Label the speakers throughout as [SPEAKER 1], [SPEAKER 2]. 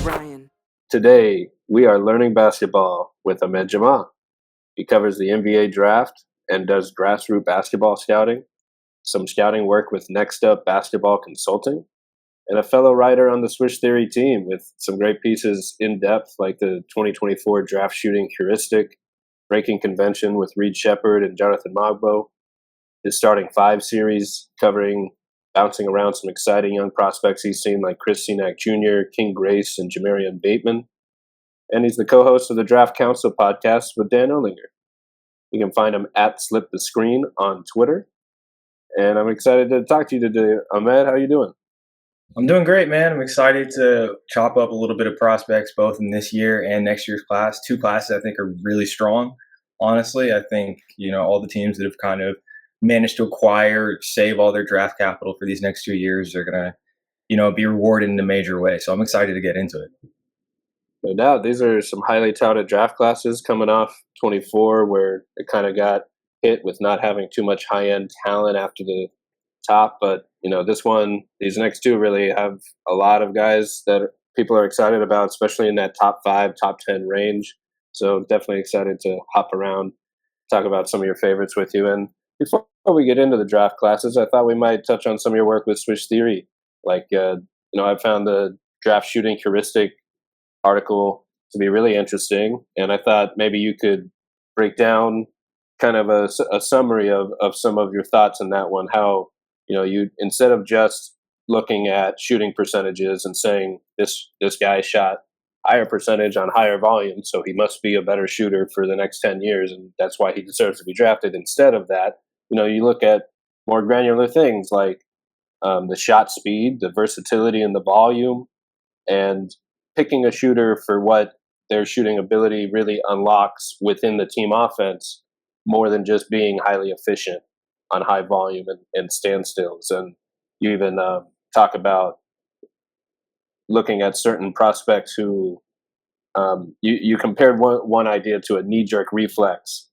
[SPEAKER 1] Ryan.
[SPEAKER 2] Today, we are learning basketball with Ahmed Jama. He covers the NBA Draft and does grassroots basketball scouting, some scouting work with Next Up Basketball Consulting, and a fellow writer on the Swish Theory team with some great pieces in depth like the 2024 Draft Shooting Heuristic, Breaking Convention with Reed Shepard and Jonathan Mogbo, his Starting Five series covering bouncing around some exciting young prospects he's seen like Chris Cenac Jr., King Grace, and Jamarion Batemon. And he's the co-host of the Draft Council podcast with Dan Olinger. You can find him at Slip the Screen on Twitter. And I'm excited to talk to you today. Ahmed, how you doing?
[SPEAKER 3] I'm doing great, man. I'm excited to chop up a little bit of prospects both in this year and next year's class. Two classes I think are really strong. Honestly, I think, all the teams that have kind of managed to acquire, save all their draft capital for these next 2 years are going to, be rewarded in a major way. So I'm excited to get into it.
[SPEAKER 2] No doubt. These are some highly touted draft classes coming off 24, where it kind of got hit with not having too much high-end talent after the top. But, these next two really have a lot of guys that people are excited about, especially in that top 5, top 10 range. So definitely excited to hop around, talk about some of your favorites with you. And before we get into the draft classes, I thought we might touch on some of your work with Swish Theory. I found the draft shooting heuristic article to be really interesting, and I thought maybe you could break down kind of a summary of some of your thoughts in that one. How you, instead of just looking at shooting percentages and saying this guy shot higher percentage on higher volume, so he must be a better shooter for the next 10 years, and that's why he deserves to be drafted. Instead of that, you look at more granular things like the shot speed, the versatility, and the volume, and picking a shooter for what their shooting ability really unlocks within the team offense, more than just being highly efficient on high volume and standstills. And you even talk about looking at certain prospects who you compared one idea to a knee-jerk reflex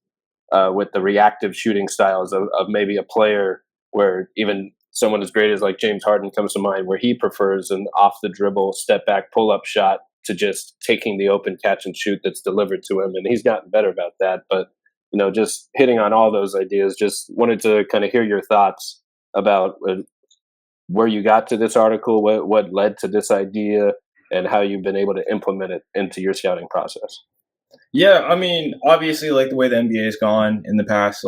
[SPEAKER 2] with the reactive shooting styles of maybe a player where even someone as great as like James Harden comes to mind, where he prefers an off-the-dribble step-back pull-up shot to just taking the open catch and shoot that's delivered to him. And he's gotten better about that. But, just hitting on all those ideas, just wanted to kind of hear your thoughts about where you got to this article, what led to this idea, and how you've been able to implement it into your scouting process.
[SPEAKER 3] Yeah, I mean, obviously, like the way the NBA has gone in the past,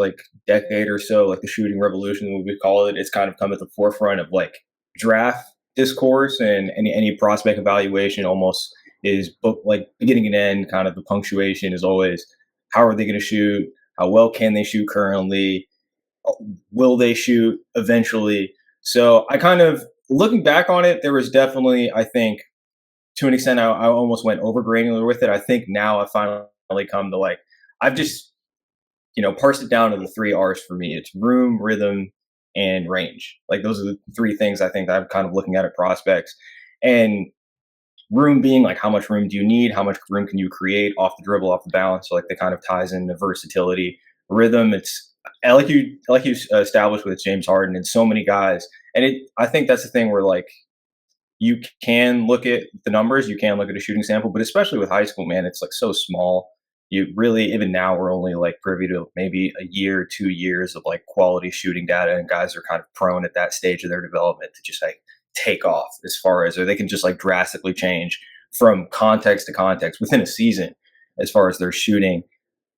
[SPEAKER 3] decade or so, like the shooting revolution, what we call it, it's kind of come at the forefront of draft discourse, and any prospect evaluation almost is beginning and end. Kind of the punctuation is always, how are they going to shoot? How well can they shoot currently? Will they shoot eventually? So I kind of, looking back on it, there was definitely, I think, to an extent, I almost went over granular with it. I think now I finally come to I've just, parsed it down to the 3 R's for me. It's room, rhythm, and range. Those are the 3 things I think that I'm kind of looking at prospects. And room being how much room do you need? How much room can you create off the dribble, off the balance? So that kind of ties into versatility. Rhythm, it's like you established with James Harden and so many guys. And I think that's the thing where you can look at the numbers, you can look at a shooting sample, but especially with high school, man, it's so small. You really, even now, we're only privy to maybe a year, 2 years of quality shooting data, and guys are kind of prone at that stage of their development to just take off or they can just drastically change from context to context within a season as far as their shooting,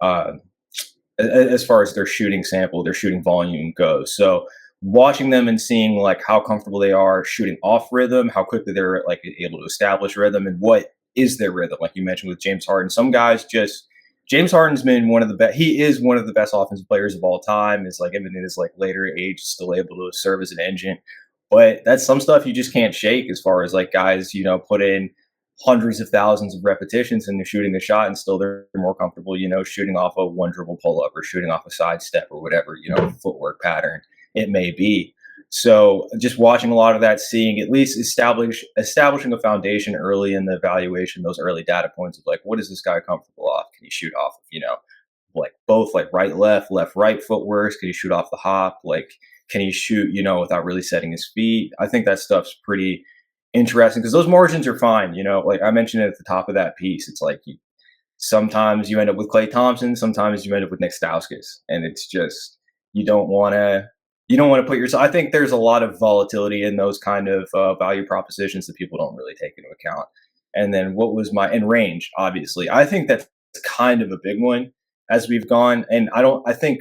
[SPEAKER 3] as far as their shooting sample, their shooting volume goes. So watching them and seeing how comfortable they are shooting off rhythm, how quickly they're able to establish rhythm, and what is their rhythm. Like you mentioned with James Harden, some guys James Harden's been one of the best. He is one of the best offensive players of all time. Is even in his later age, still able to serve as an engine. But that's some stuff you just can't shake as far as guys, put in hundreds of thousands of repetitions and they're shooting the shot and still they're more comfortable, shooting off a one dribble pull up or shooting off a side step or whatever, footwork pattern it may be. So just watching a lot of that, seeing at least establishing a foundation early in the evaluation, those early data points of what is this guy comfortable off? Can he shoot off of, both right, left, right footworks? Can he shoot off the hop? Can he shoot, without really setting his feet? I think that stuff's pretty interesting because those margins are fine. Like I mentioned at the top of that piece, it's like sometimes you end up with Klay Thompson, sometimes you end up with Nick Stauskas, and it's just you don't want to put yourself. I think there's a lot of volatility in those kind of value propositions that people don't really take into account. And then what was my in range? Obviously, I think that's kind of a big one as we've gone. And I think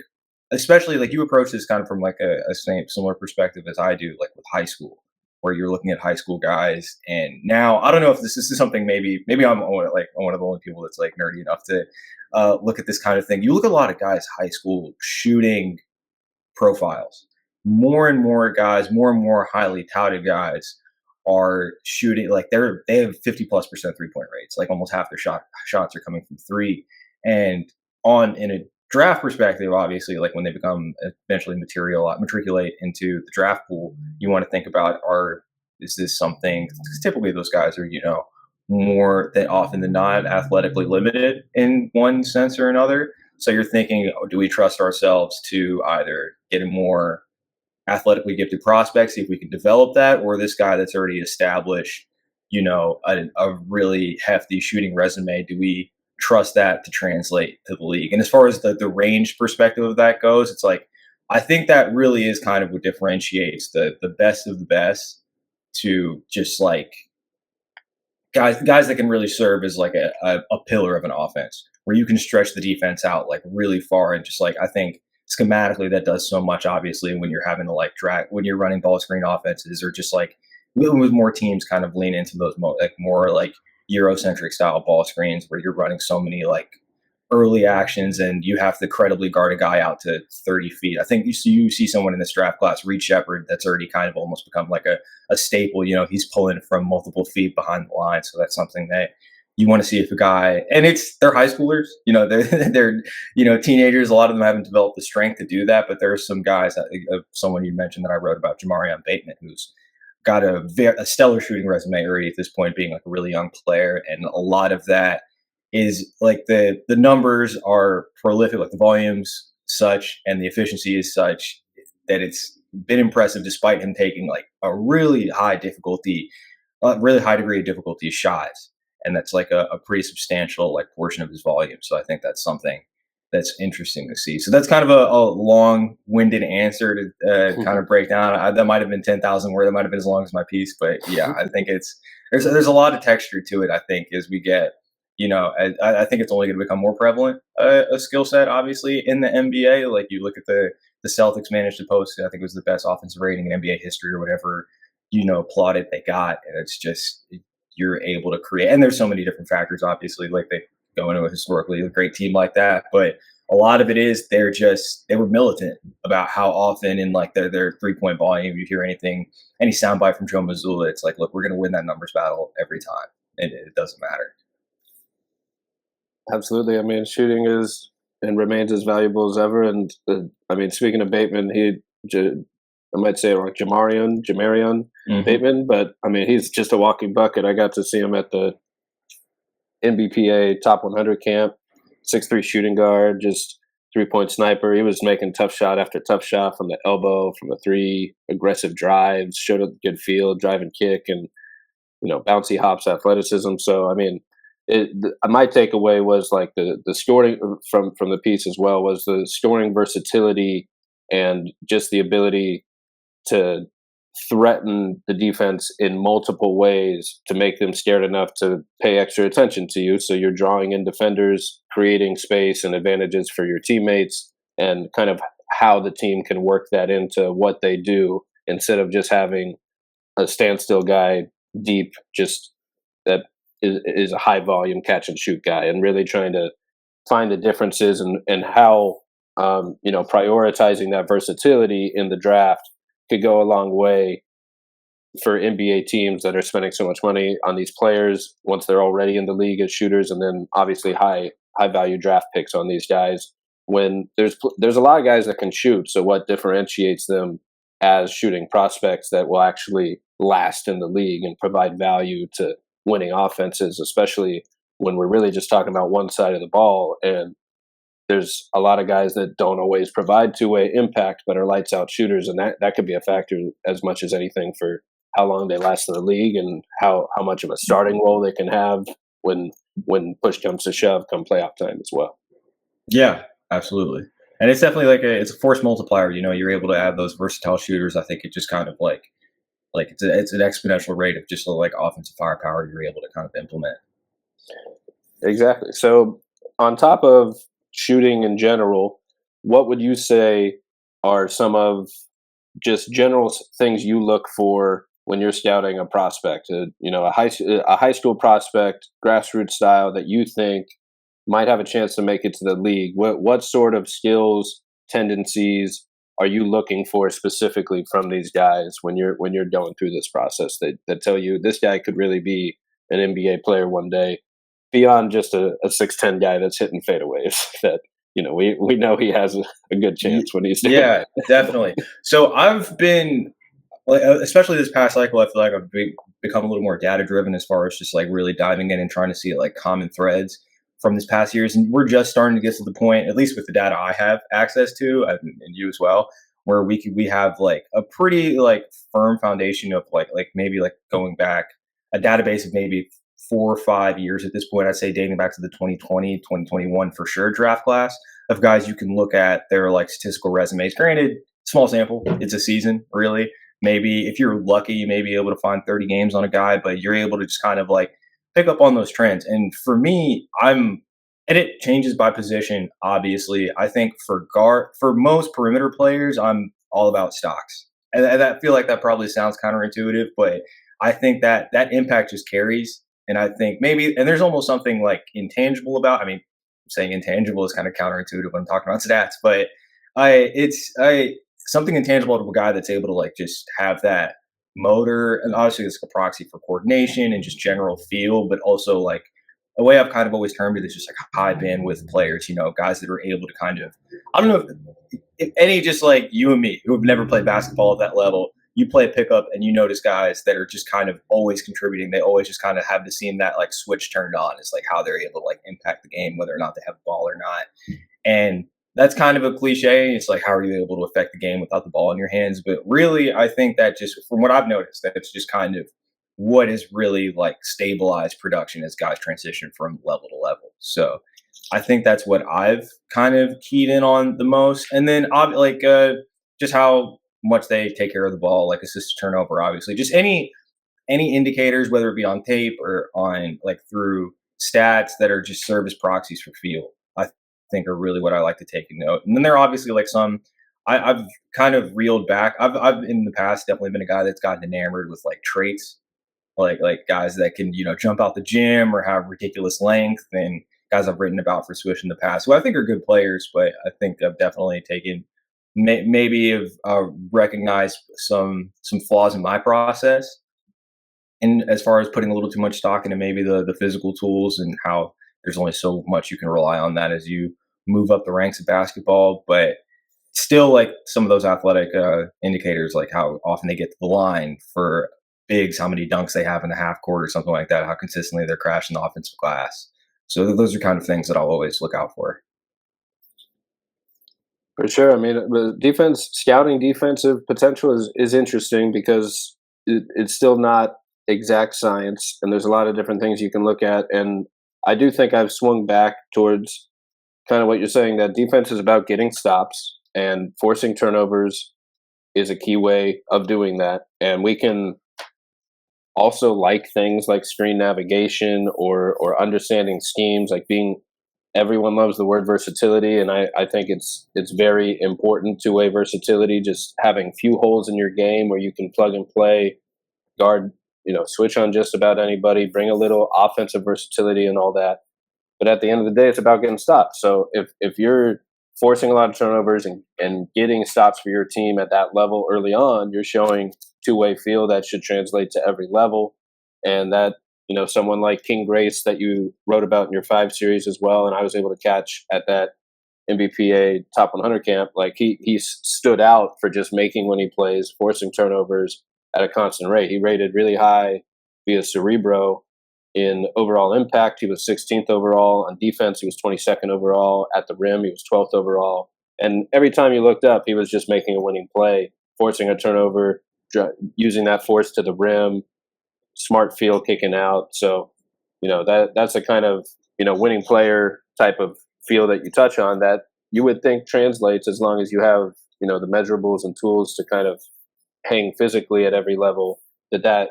[SPEAKER 3] especially like you approach this kind of from like a similar perspective as I do, like with high school, where you're looking at high school guys. And now I don't know if this is something maybe I'm like one of the only people that's like nerdy enough to look at this kind of thing. You look at a lot of guys high school shooting profiles. More and more guys, more and more highly touted guys are shooting like they have 50+% 3-point rates. Like almost half their shots are coming from three. And in a draft perspective, obviously, like when they become eventually matriculate into the draft pool, you want to think about is this something? Typically, those guys are more than often than not athletically limited in one sense or another. So you're thinking, do we trust ourselves to either get a more athletically gifted prospect, see if we can develop that, or this guy that's already established, a really hefty shooting resume, do we trust that to translate to the league? And as far as the range perspective of that goes, it's like, I think that really is kind of what differentiates the best of the best to just like guys that can really serve as like a pillar of an offense where you can stretch the defense out like really far. And just like, I think schematically that does so much, obviously, when you're having to like when you're running ball screen offenses, or just like with more teams kind of lean into those more like Eurocentric style ball screens where you're running so many like early actions and you have to credibly guard a guy out to 30 feet. I think you see someone in this draft class, Reed Shepard, that's already kind of almost become like a staple. He's pulling from multiple feet behind the line. So that's something that you want to see if a guy, and they're high schoolers, they're teenagers. A lot of them haven't developed the strength to do that, but there are some guys, someone you mentioned that I wrote about, Jamarion Batemon, who's got a stellar shooting resume already at this point, being like a really young player. And a lot of that is like the numbers are prolific, like the volumes such and the efficiency is such that it's been impressive despite him taking like a really high degree of difficulty shots. And that's like a pretty substantial like portion of his volume. So I think that's something that's interesting to see. So that's kind of a long-winded answer to kind of break down. That might have been 10,000 words. That might have been as long as my piece, but yeah, I think there's a lot of texture to it. I think as we get, I think it's only going to become more prevalent a skill set, obviously, in the NBA. Like you look at the Celtics managed to post, I think it was the best offensive rating in NBA history or whatever, plotted they got, and it's just you're able to create. And there's so many different factors, obviously, like they go into a historically a great team like that, but a lot of it is they were militant about how often in like their 3-point volume you hear any soundbite from Joe Mazzulla. It's like, look, we're going to win that numbers battle every time, and it doesn't matter.
[SPEAKER 2] Absolutely. I mean, shooting is and remains as valuable as ever. And I mean, speaking of Bateman, I might say like Jamarion Bateman, but I mean, he's just a walking bucket. I got to see him at the NBPA Top 100 camp, 6'3" shooting guard, just 3-point sniper. He was making tough shot after tough shot from the elbow, from the three, aggressive drives, showed a good feel, drive and kick, and bouncy hops, athleticism. So I mean, my takeaway was like the scoring from the piece as well was the scoring versatility and just the ability to threaten the defense in multiple ways to make them scared enough to pay extra attention to you. So you're drawing in defenders, creating space and advantages for your teammates, and kind of how the team can work that into what they do instead of just having a standstill guy deep, just that is a high volume catch and shoot guy, and really trying to find the differences and how prioritizing that versatility in the draft could go a long way for NBA teams that are spending so much money on these players once they're already in the league as shooters, and then obviously high value draft picks on these guys when there's a lot of guys that can shoot. So what differentiates them as shooting prospects that will actually last in the league and provide value to winning offenses, especially when we're really just talking about one side of the ball. And there's a lot of guys that don't always provide two-way impact, but are lights out shooters. And that could be a factor as much as anything for how long they last in the league and how much of a starting role they can have when push comes to shove come playoff time as well.
[SPEAKER 3] Yeah, absolutely. And it's definitely like it's a force multiplier. You're able to add those versatile shooters. I think it just kind of like it's an exponential rate of just the like offensive firepower you're able to kind of implement.
[SPEAKER 2] Exactly. So on top of shooting in general, what would you say are some of just general things you look for when you're scouting a prospect? A high school prospect, grassroots style that you think might have a chance to make it to the league. What sort of skills, tendencies are you looking for specifically from these guys when you're going through this process that tell you this guy could really be an NBA player one day, beyond just a 6'10" guy that's hitting fadeaways that we know he has a good chance when he's doing
[SPEAKER 3] Yeah,
[SPEAKER 2] that.
[SPEAKER 3] definitely. So I've been, like, especially this past cycle, I feel like I've become a little more data driven as far as just like really diving in and trying to see like common threads from this past years. And we're just starting to get to the point, at least with the data I have access to, and you as well, where we have like a pretty like firm foundation of like maybe like going back a database of maybe 4 or 5 years at this point. I'd say dating back to the 2020, 2021 for sure draft class of guys you can look at their like statistical resumes. Granted, small sample, it's a season, really. Maybe if you're lucky, you may be able to find 30 games on a guy, but you're able to just kind of like pick up on those trends. And for me, and it changes by position, obviously. I think for most perimeter players, I'm all about stocks. And I feel like that probably sounds counterintuitive, but I think that impact just carries. And I think and there's almost something like intangible about, I mean, saying intangible is kind of counterintuitive when I'm talking about stats, but it's something intangible to a guy that's able to like just have that motor, and obviously it's a proxy for coordination and just general feel, but also like a way I've kind of always termed it is just like high bandwidth players, guys that are able to kind of, I don't know if any, just like you and me who have never played basketball at that level, you play pickup and you notice guys that are just kind of always contributing. They always just kind of have the scene that like switch turned on. It's like how they're able to like impact the game, whether or not they have the ball or not. And that's kind of a cliche. It's like, how are you able to affect the game without the ball in your hands? But really, I think that just from what I've noticed, that it's just kind of what is really like stabilized production as guys transition from level to level. So I think that's what I've kind of keyed in on the most. And then just how much they take care of the ball, like assist to turnover, obviously. Just any indicators, whether it be on tape or on like through stats that are just serve as proxies for feel, I think are really what I like to take a note. And then there are obviously like some I've kind of reeled back. I've in the past definitely been a guy that's gotten enamored with like traits, like guys that can jump out the gym or have ridiculous length, and guys I've written about for Swish in the past who I think are good players, but I think I've definitely taken maybe have recognized some flaws in my process, and as far as putting a little too much stock into maybe the physical tools and how there's only so much you can rely on that as you move up the ranks of basketball. But still, like some of those athletic indicators, like how often they get to the line for bigs, how many dunks they have in the half court or something like that, how consistently they're crashing the offensive glass. So those are kind of things that I'll always look out for.
[SPEAKER 2] For sure. I mean, the scouting defensive potential is interesting because it's still not exact science, and there's a lot of different things you can look at. And I do think I've swung back towards kind of what you're saying, that defense is about getting stops, and forcing turnovers is a key way of doing that. And we can also like things like screen navigation or understanding schemes, like being everyone loves the word versatility, and I think it's very important two-way versatility, just having few holes in your game where you can plug and play, guard, switch on just about anybody, bring a little offensive versatility and all that. But at the end of the day, it's about getting stops. So if you're forcing a lot of turnovers and getting stops for your team at that level early on, you're showing two-way feel that should translate to every level. And that, someone like King Grace that you wrote about in your 5 series as well, and I was able to catch at that NBPA Top 100 camp, like he stood out for just making when he plays, forcing turnovers at a constant rate. He rated really high via Cerebro in overall impact. He was 16th overall. On defense, he was 22nd overall. At the rim, he was 12th overall. And every time you looked up, he was just making a winning play, forcing a turnover, using that force to the rim, smart feel kicking out. So, that's a kind of, winning player type of feel that you touch on that you would think translates as long as you have, the measurables and tools to kind of hang physically at every level, that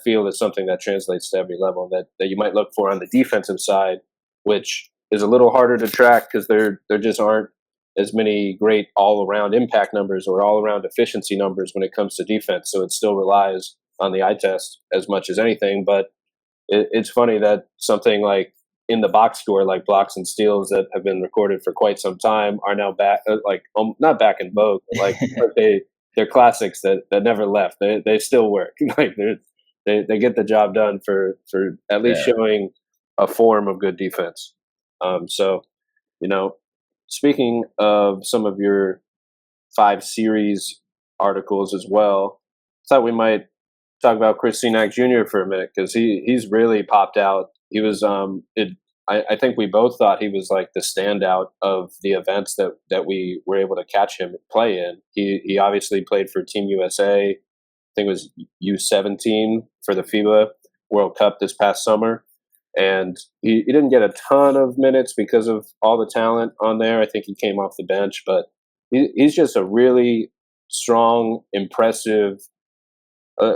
[SPEAKER 2] feel is something that translates to every level that you might look for on the defensive side, which is a little harder to track because there just aren't as many great all-around impact numbers or all-around efficiency numbers when it comes to defense. So it still relies on the eye test as much as anything. But it's funny that something like in the box score, like blocks and steals that have been recorded for quite some time, are now back, not back in vogue, but like they're classics that never left. They still work. Like they get the job done for at least showing a form of good defense. So, speaking of some of your 5 series articles as well, I thought we might talk about Chris Cenac Jr. for a minute because he's really popped out. He was I think we both thought he was like the standout of the events that we were able to catch him play in. He obviously played for Team USA. I think it was U17 for the FIBA World Cup this past summer. And he didn't get a ton of minutes because of all the talent on there. I think he came off the bench, but he's just a really strong,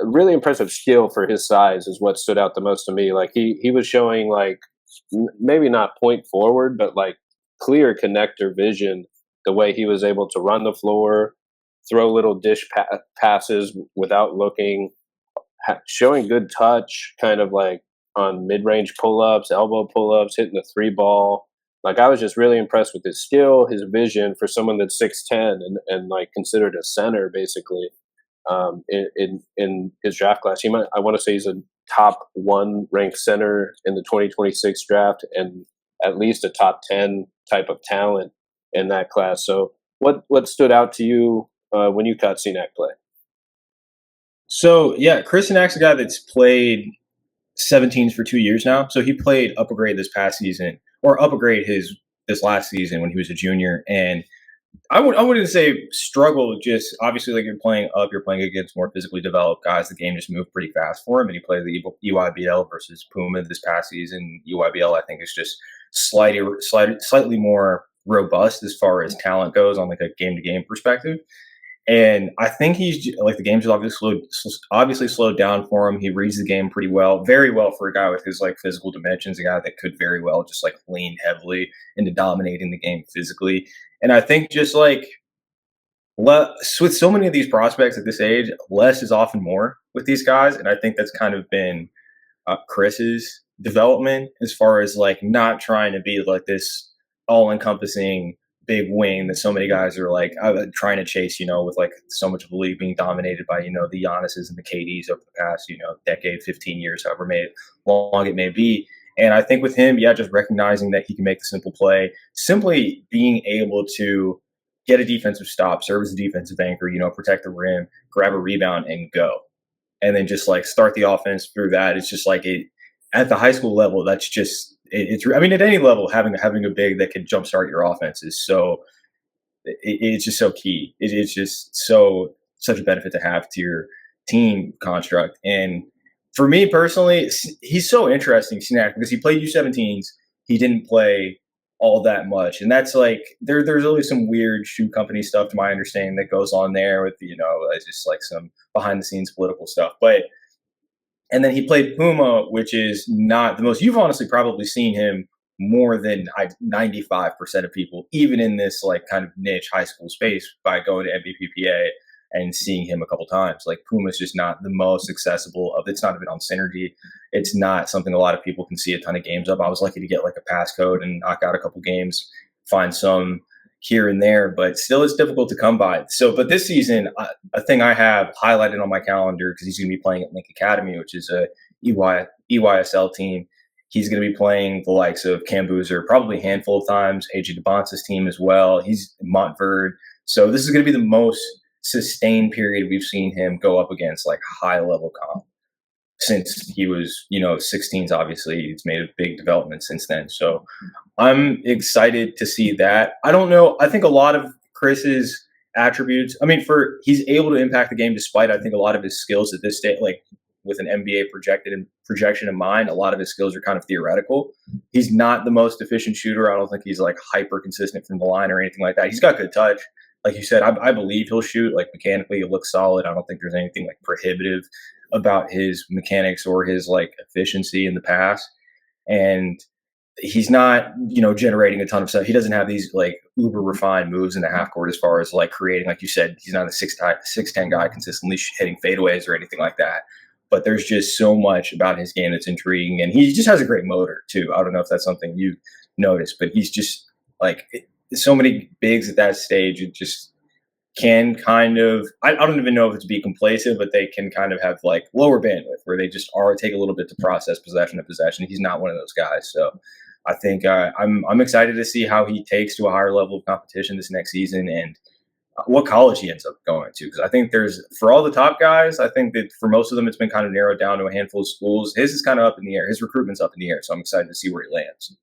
[SPEAKER 2] really impressive skill for his size is what stood out the most to me. Like he was showing like maybe not point forward, but like clear connector vision, the way he was able to run the floor, throw little dish passes without looking, showing good touch, kind of like on mid-range pull-ups, elbow pull-ups, hitting the 3-ball. Like I was just really impressed with his skill, his vision for someone that's 6'10" and like considered a center basically. In his draft class, I want to say he's a top 1 ranked center in the 2026 draft and at least a top 10 type of talent in that class. So what stood out to you when you caught Cenac play?
[SPEAKER 3] So yeah, Chris Cenac's a guy that's played 17s for 2 years now. So he played upper grade this past season, or upper grade this last season when he was a junior. And I wouldn't say struggle. Just obviously, like you're playing against more physically developed guys. The game just moved pretty fast for him, and he played the UIBL versus Puma this past season. UIBL, I think, is just slightly more robust as far as talent goes on like a game to game perspective. And I think he's like the game's obviously slowed down for him. He reads the game pretty well, very well for a guy with his like physical dimensions, a guy that could very well just like lean heavily into dominating the game physically. And I think just like with so many of these prospects at this age, less is often more with these guys. And I think that's kind of been Chris's development as far as like not trying to be like this all-encompassing big wing that so many guys are like trying to chase, with like so much of the league being dominated by, the Giannis's and the KDs over the past, decade, 15 years, however long it may be. And I think with him, just recognizing that he can make the simple play, simply being able to get a defensive stop, serve as a defensive anchor, protect the rim, grab a rebound and go. And then just like start the offense through that. It's just like at the high school level, that's just, at any level, having a big that can jumpstart your offense is it's just so key. It's just such a benefit to have to your team construct. And for me personally, he's so interesting, Cenac, because he played U17s. He didn't play all that much, and that's like there's always some weird shoe company stuff, to my understanding, that goes on there with just like some behind the scenes political stuff, And then he played Puma, which is not the most. You've honestly probably seen him more than 95% of people, even in this like kind of niche high school space, by going to NBPPA and seeing him a couple times. Like Puma's just not the most accessible of. It's not even on Synergy. It's not something a lot of people can see a ton of games of. I was lucky to get like a passcode and knock out a couple games, find some here and there, but still it's difficult to come by. So, but this season, a thing I have highlighted on my calendar, because he's going to be playing at Link Academy, which is a EYSL team. He's going to be playing the likes of Cam Boozer probably a handful of times, AJ Dybantsa's team as well. He's Montverde. So this is going to be the most sustained period we've seen him go up against like high level comp since he was, 16s. Obviously, he's made a big development since then. So I'm excited to see that. I don't know. I think a lot of Chris's attributes. I mean, he's able to impact the game despite, I think, a lot of his skills at this stage, like with an NBA projection in mind, a lot of his skills are kind of theoretical. He's not the most efficient shooter. I don't think he's like hyper consistent from the line or anything like that. He's got good touch. Like you said, I believe he'll shoot. Like mechanically, it looks solid. I don't think there's anything like prohibitive about his mechanics or his like efficiency in the pass. And he's not, generating a ton of stuff. He doesn't have these like uber refined moves in the half court as far as like creating, like you said, he's not a 6'10" guy consistently hitting fadeaways or anything like that. But there's just so much about his game that's intriguing. And he just has a great motor too. I don't know if that's something you've noticed, but he's just like so many bigs at that stage. It just can kind of, I don't even know if it's be complacent, but they can kind of have like lower bandwidth where they just take a little bit to process possession to possession. He's not one of those guys. So I think I'm excited to see how he takes to a higher level of competition this next season and what college he ends up going to. Because I think for all the top guys, I think that for most of them, it's been kind of narrowed down to a handful of schools. His is kind of up in the air. His recruitment's up in the air. So I'm excited to see where he lands.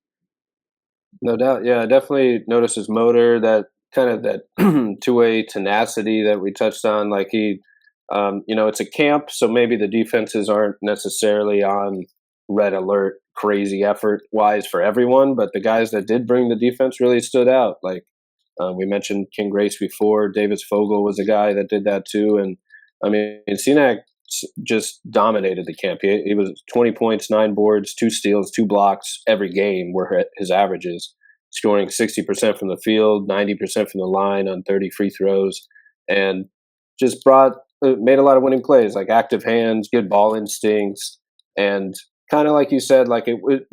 [SPEAKER 2] No doubt. Yeah, I definitely noticed his motor, that kind of that two-way tenacity that we touched on. Like it's a camp, so maybe the defenses aren't necessarily on red alert, crazy effort wise for everyone, but the guys that did bring the defense really stood out. Like we mentioned King Grace before. Davis Fogle was a guy that did that too. And I mean, Cenac just dominated the camp. He was 20 points, 9 boards, 2 steals, 2 blocks every game were his averages, scoring 60% from the field, 90% from the line on 30 free throws, and just made a lot of winning plays, like active hands, good ball instincts, and kind of like you said, like it would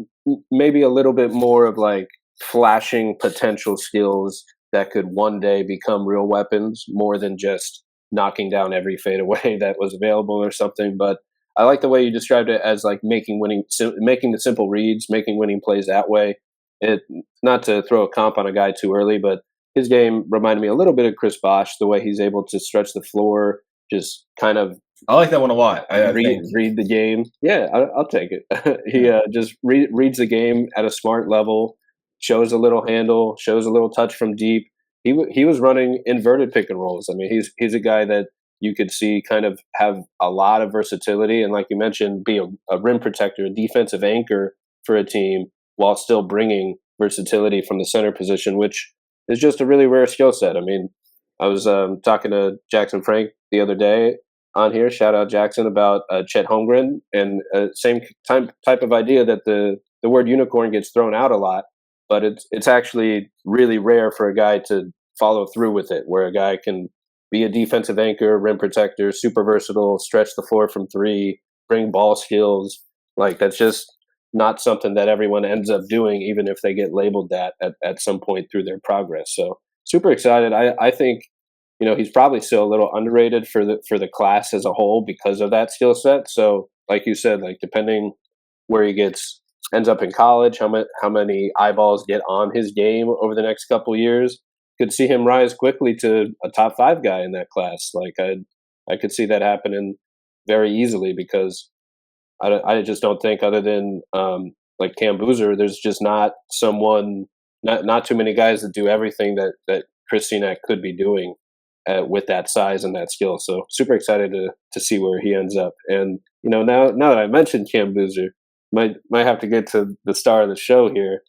[SPEAKER 2] maybe a little bit more of like flashing potential skills that could one day become real weapons, more than just knocking down every fadeaway that was available or something. But I like the way you described it as like making the simple reads, making winning plays that way. Not to throw a comp on a guy too early, but his game reminded me a little bit of Chris Bosh, the way he's able to stretch the floor, just kind of.
[SPEAKER 3] I like that one a lot. I
[SPEAKER 2] read the game. Yeah, I'll take it. He just reads the game at a smart level, shows a little handle, shows a little touch from deep. He was running inverted pick and rolls. I mean, he's a guy that you could see kind of have a lot of versatility, and like you mentioned, be a rim protector, a defensive anchor for a team, while still bringing versatility from the center position, which is just a really rare skill set. I mean, I was talking to Jackson Frank the other day on here, shout out Jackson, about Chet Holmgren, and same type of idea that the word unicorn gets thrown out a lot, but it's actually really rare for a guy to follow through with it, where a guy can be a defensive anchor, rim protector, super versatile, stretch the floor from 3, bring ball skills. Like that's just not something that everyone ends up doing, even if they get labeled that at some point through their progress. So super excited. I think, he's probably still a little underrated for the class as a whole because of that skill set. So like you said, like depending where he ends up in college, how many eyeballs get on his game over the next couple of years, could see him rise quickly to a top 5 guy in that class. Like I could see that happening very easily, because I just don't think, other than like Cam Boozer, there's just not too many guys that do everything that Chris Cenac could be doing with that size and that skill. So super excited to see where he ends up. And now that I mentioned Cam Boozer, might have to get to the star of the show here.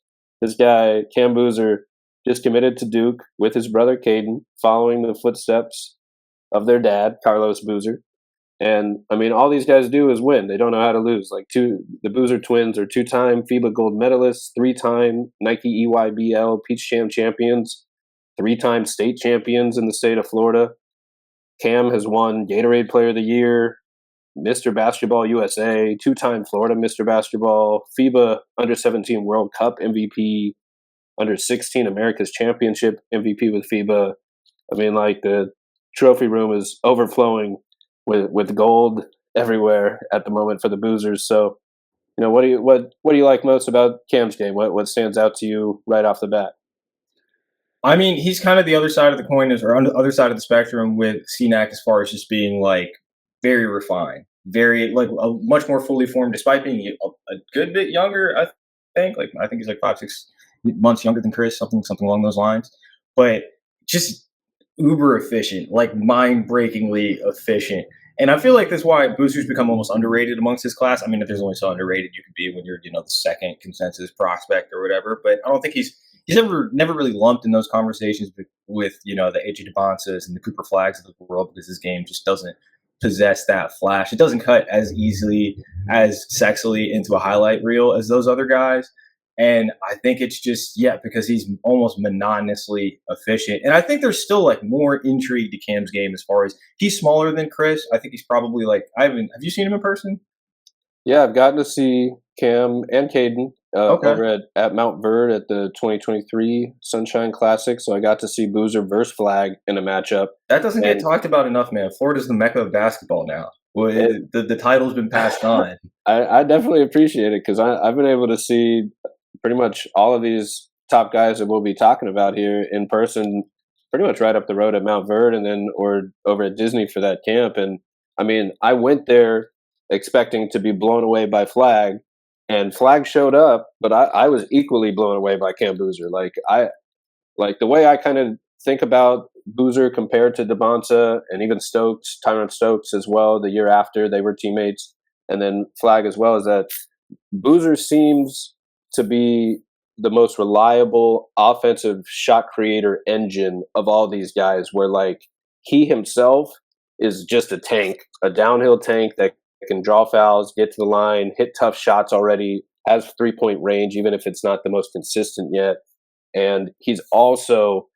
[SPEAKER 2] This guy Cam Boozer just committed to Duke with his brother Cayden, following the footsteps of their dad Carlos Boozer. And I mean, all these guys do is win. They don't know how to lose. Like the Boozer twins are 2-time FIBA gold medalists, 3-time Nike EYBL Peach Jam champions, 3-time state champions in the state of Florida. Cam has won Gatorade Player of the Year, Mr. Basketball USA, 2-time Florida Mr. Basketball, FIBA Under-17 World Cup MVP, Under-16 America's Championship MVP with FIBA. I mean, like the trophy room is overflowing with gold everywhere at the moment for the Boozers. So, what do you like most about Cam's game? What stands out to you right off the bat?
[SPEAKER 3] I mean, he's kind of the other side of the coin, or on the other side of the spectrum with Cenac, as far as just being like very refined, very like a much more fully formed, despite being a good bit younger. I think he's like 5-6 months younger than Chris, something along those lines. But just uber efficient, like mind-breakingly efficient. And I feel like that's why Booster's become almost underrated amongst his class. I mean, if there's only so underrated you could be when you're, the second consensus prospect or whatever. But I don't think he's never really lumped in those conversations with the AJ Dybantsa's and the Cooper Flaggs of the world, because his game just doesn't possess that flash. It doesn't cut as easily, as sexily into a highlight reel as those other guys. And I think it's just, because he's almost monotonously efficient. And I think there's still like more intrigue to Cam's game as far as he's smaller than Chris. I think he's probably like, have you seen him in person?
[SPEAKER 2] Yeah, I've gotten to see Cam and Cayden
[SPEAKER 3] Okay.
[SPEAKER 2] over at Montverde at the 2023 Sunshine Classic. So I got to see Boozer versus Flagg in a matchup.
[SPEAKER 3] That doesn't get talked about enough, man. Florida's the mecca of basketball now. Well, the title's been passed on.
[SPEAKER 2] I definitely appreciate it, because I've been able to see pretty much all of these top guys that we'll be talking about here in person, pretty much right up the road at Montverde, and then or over at Disney for that camp. And I mean, I went there expecting to be blown away by Flagg, and Flagg showed up, but I was equally blown away by Cam Boozer. Like the way I kind of think about Boozer compared to Dybantsa and even Tyron Stokes as well, the year after they were teammates, and then Flagg as well, is that Boozer seems to be the most reliable offensive shot creator engine of all these guys, where like he himself is just a tank, a downhill tank that can draw fouls, get to the line, hit tough shots already, has 3-point range, even if it's not the most consistent yet. And he's also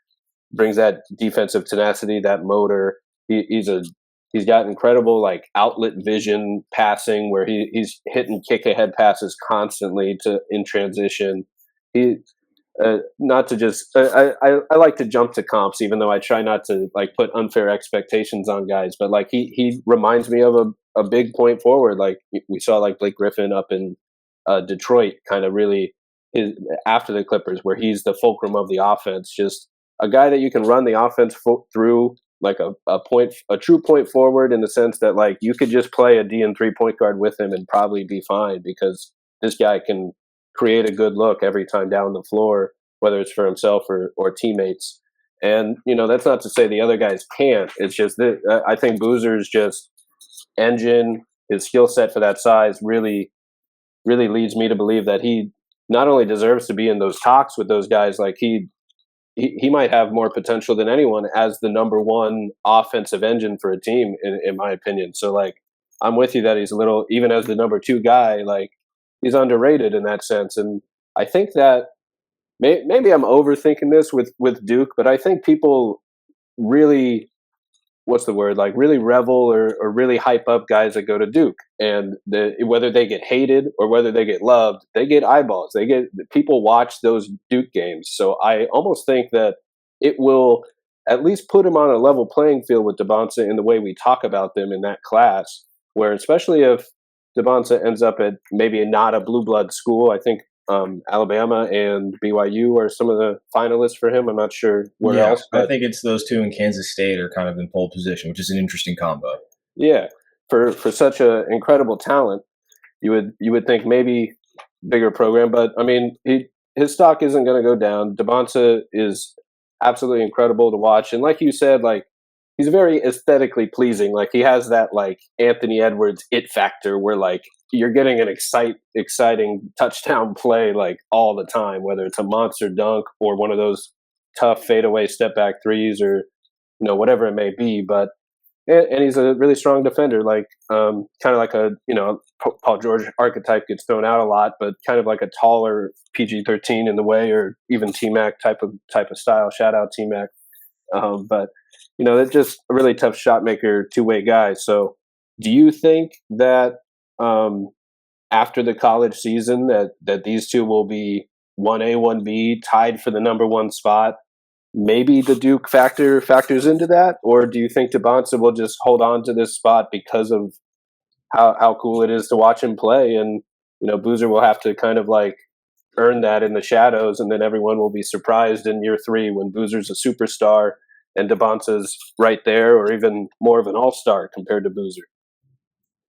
[SPEAKER 2] brings that defensive tenacity, that motor. He's got incredible like outlet vision passing, where he's hitting kick ahead passes constantly in transition. He not to just I like to jump to comps, even though I try not to like put unfair expectations on guys, but like he reminds me of a big point forward, like we saw like Blake Griffin up in Detroit, kind of really after the Clippers, where he's the fulcrum of the offense, just a guy that you can run the offense through, like a true point forward, in the sense that like you could just play a D&3 point guard with him and probably be fine, because this guy can create a good look every time down the floor, whether it's for himself or teammates. And that's not to say the other guys can't. It's just that I think Boozer's just engine, his skill set for that size really leads me to believe that he not only deserves to be in those talks with those guys, like he might have more potential than anyone as the number one offensive engine for a team, in my opinion. So like, I'm with you that he's a little, even as the number two guy, like he's underrated in that sense. And I think that maybe I'm overthinking this with Duke, but I think people really, what's the word, like really revel or really hype up guys that go to Duke, and whether they get hated or whether they get loved, they get eyeballs. People watch those Duke games. So I almost think that it will at least put him on a level playing field with Dybantsa in the way we talk about them in that class, where especially if Dybantsa ends up at maybe not a blue blood school. I think Alabama and BYU are some of the finalists for him. I'm not sure where else.
[SPEAKER 3] But I think it's those two in Kansas State are kind of in pole position, which is an interesting combo.
[SPEAKER 2] Yeah, for such an incredible talent, you would think maybe bigger program, but I mean, his stock isn't going to go down. Dybantsa is absolutely incredible to watch, and like you said, like he's very aesthetically pleasing. Like he has that like Anthony Edwards it factor, where like you're getting an exciting touchdown play like all the time, whether it's a monster dunk or one of those tough fadeaway step back threes, or whatever it may be. But and he's a really strong defender, like kind of like a Paul George archetype gets thrown out a lot, but kind of like a taller PG-13 in the way, or even T-Mac type of style. Shout out T-Mac. But it's just a really tough shot maker, two-way guy. So do you think that after the college season that these two will be 1A, 1B, tied for the number one spot? Maybe the Duke factors into that, or do you think Dybantsa will just hold on to this spot because of how cool it is to watch him play, and Boozer will have to kind of like earn that in the shadows, and then everyone will be surprised in year 3 when Boozer's a superstar and Dybantsa's right there, or even more of an all-star compared to Boozer?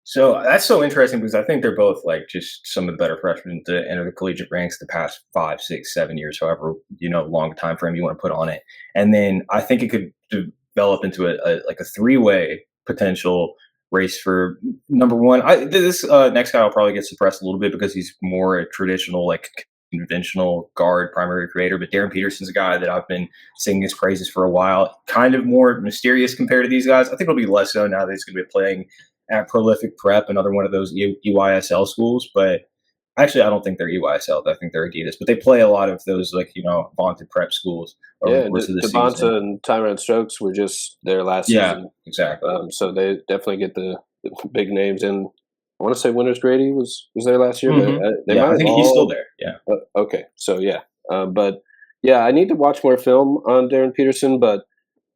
[SPEAKER 3] So that's so interesting, because I think they're both like just some of the better freshmen to enter the collegiate ranks the past 5, 6, 7 years, however long time frame you want to put on it. And then I think it could develop into a three-way potential race for number one. This next guy will probably get suppressed a little bit because he's more a traditional, like conventional guard primary creator. But Darryn Peterson's a guy that I've been singing his praises for a while. Kind of more mysterious compared to these guys. I think it'll be less so now that he's going to be playing at Prolific Prep, another one of those EYSL schools. But actually, I don't think they're EYSL. I think they're Adidas. But they play a lot of those, like, vaunted prep schools over the course of the season.
[SPEAKER 2] Dybantsa and Tyron Stokes were just there last season.
[SPEAKER 3] Exactly.
[SPEAKER 2] So they definitely get the big names in. I want to say Winters Grady was there last year.
[SPEAKER 3] Mm-hmm.
[SPEAKER 2] They
[SPEAKER 3] I think he's still there. Yeah.
[SPEAKER 2] Okay. So yeah. But yeah, I need to watch more film on Darryn Peterson. But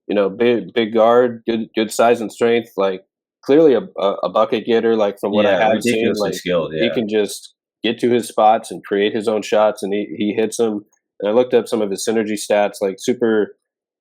[SPEAKER 2] big guard, good size and strength. Like clearly a bucket getter. Like from what I have seen, like
[SPEAKER 3] skilled. Yeah.
[SPEAKER 2] He can just get to his spots and create his own shots, and he hits them. And I looked up some of his synergy stats, like super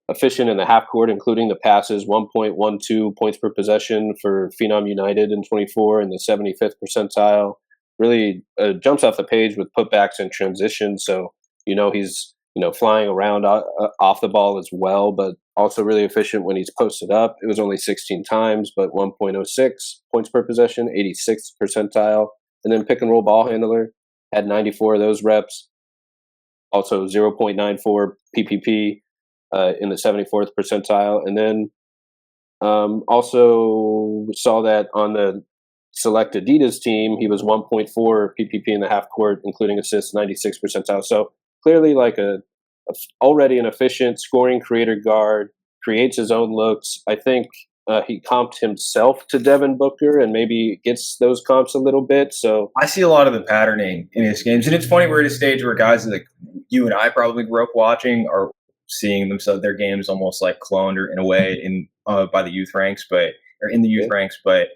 [SPEAKER 2] efficient in the half court, including the passes, 1.12 points per possession for Phenom United in 24 in the 75th percentile. Really jumps off the page with putbacks and transition. So, he's, flying around off the ball as well, but also really efficient when he's posted up. It was only 16 times, but 1.06 points per possession, 86th percentile. And then pick and roll ball handler, had 94 of those reps. Also 0.94 PPP in the 74th percentile. And then also saw that on the select Adidas team, he was 1.4 PPP in the half court, including assists, 96th percentile. So clearly like already an efficient scoring creator guard, creates his own looks. I think he comped himself to Devin Booker and maybe gets those comps a little bit. So
[SPEAKER 3] I see a lot of the patterning in his games. And it's funny, we're at a stage where guys like you and I probably grew up watching are seeing themselves, their games almost like cloned or in a way by the youth ranks, or in the youth ranks. But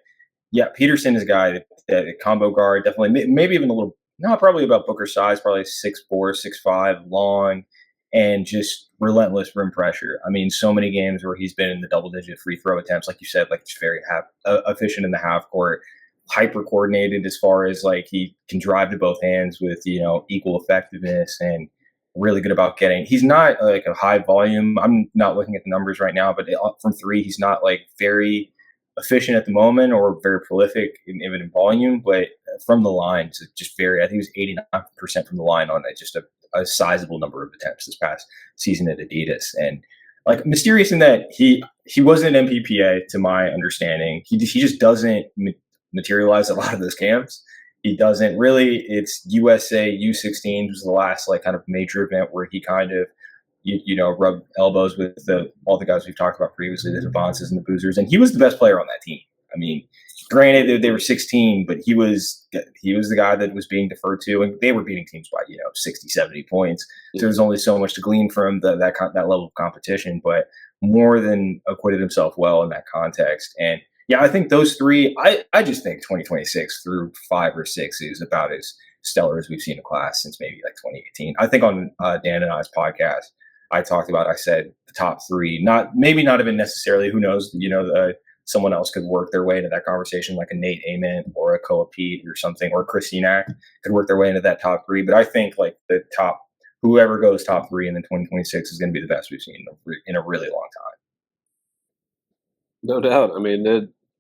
[SPEAKER 3] yeah, Peterson is a guy that combo guard, definitely, maybe even a little, not probably about Booker's size, probably 6'4", 6'5", long, and just relentless rim pressure. I mean, so many games where he's been in the double-digit free throw attempts, like you said, like just very efficient in the half court, hyper coordinated as far as like he can drive to both hands with equal effectiveness, and really good about getting. He's not like a high volume. I'm not looking at the numbers right now, but from three, he's not like very efficient at the moment or very prolific even in volume, but from the line, it's just very. I think it was 89% from the line on just a sizable number of attempts this past season at Adidas. And like mysterious in that he wasn't an MPPA to my understanding. He just doesn't materialize a lot of those camps. He doesn't really. It's USA U16 was the last like kind of major event where he kind of rubbed elbows with all the guys we've talked about previously, the Dybantsas and the Boozers, and he was the best player on that team. I mean, granted they were 16, but he was the guy that was being deferred to, and they were beating teams by 60, 70 points. So there's only so much to glean from that level of competition, but more than acquitted himself well in that context. And yeah, I think those three. I just think 2026 through 5 or 6 is about as stellar as we've seen a class since maybe like 2018. I think on Dan and I's podcast, I said the top three, not even necessarily. Who knows? Someone else could work their way into that conversation, like a Nate Amen or a Koa Pete or something, or Chris Cenac could work their way into that top three. But I think like the top, whoever goes top three in the 2026 is going to be the best we've seen in a really long time.
[SPEAKER 2] No doubt. I mean,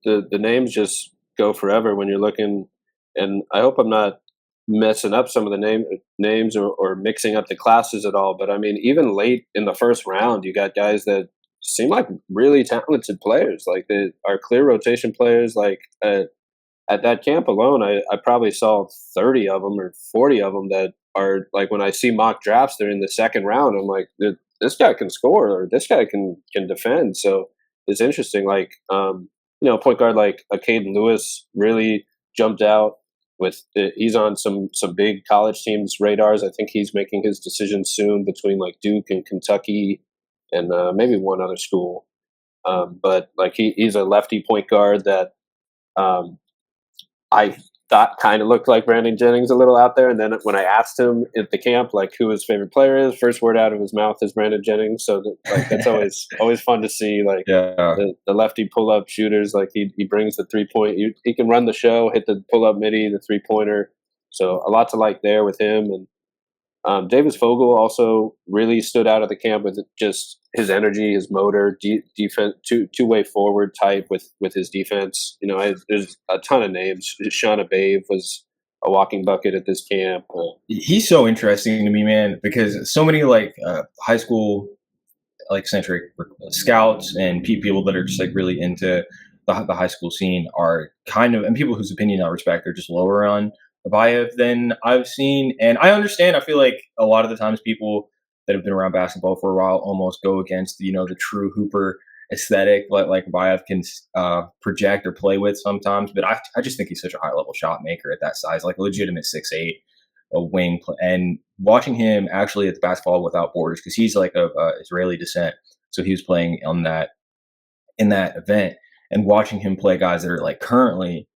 [SPEAKER 2] the names just go forever when you're looking, and I hope I'm not messing up some of the names or mixing up the classes at all. But I mean, even late in the first round, you got guys that seem like really talented players. Like they are clear rotation players. Like at that camp alone, I probably saw 30 of them or 40 of them that are like, when I see mock drafts, they're in the second round. I'm like, this guy can score, or this guy can defend. So it's interesting. Like, point guard like Acaden Lewis really jumped out. He's on some big college teams' radars. I think he's making his decision soon between like Duke and Kentucky and maybe one other school. But like he's a lefty point guard that I thought kind of looked like Brandon Jennings a little out there. And then when I asked him at the camp like who his favorite player is, first word out of his mouth is Brandon Jennings. So that's always fun to see. Like the lefty pull up shooters. Like he brings the 3-point. He can run the show, hit the pull up midi, the 3-pointer. So a lot to like there with him. And Davis Fogle also really stood out at the camp with just his energy, his motor, defense, two-way forward type with his defense. There's a ton of names. Shon Abaev was a walking bucket at this camp.
[SPEAKER 3] He's so interesting to me, man, because so many high school centric scouts and people that are just like really into the high school scene are kind of, and people whose opinion I respect are just lower on Abaev than I've seen. And I understand. I feel like a lot of the times people that have been around basketball for a while almost go against the true hooper aesthetic like Abaev can project or play with sometimes. But I just think he's such a high level shot maker at that size, like a legitimate 6'8", a wing, and watching him actually at the Basketball Without Borders, because he's like of Israeli descent, so he was playing on that in that event, and watching him play guys that are like currently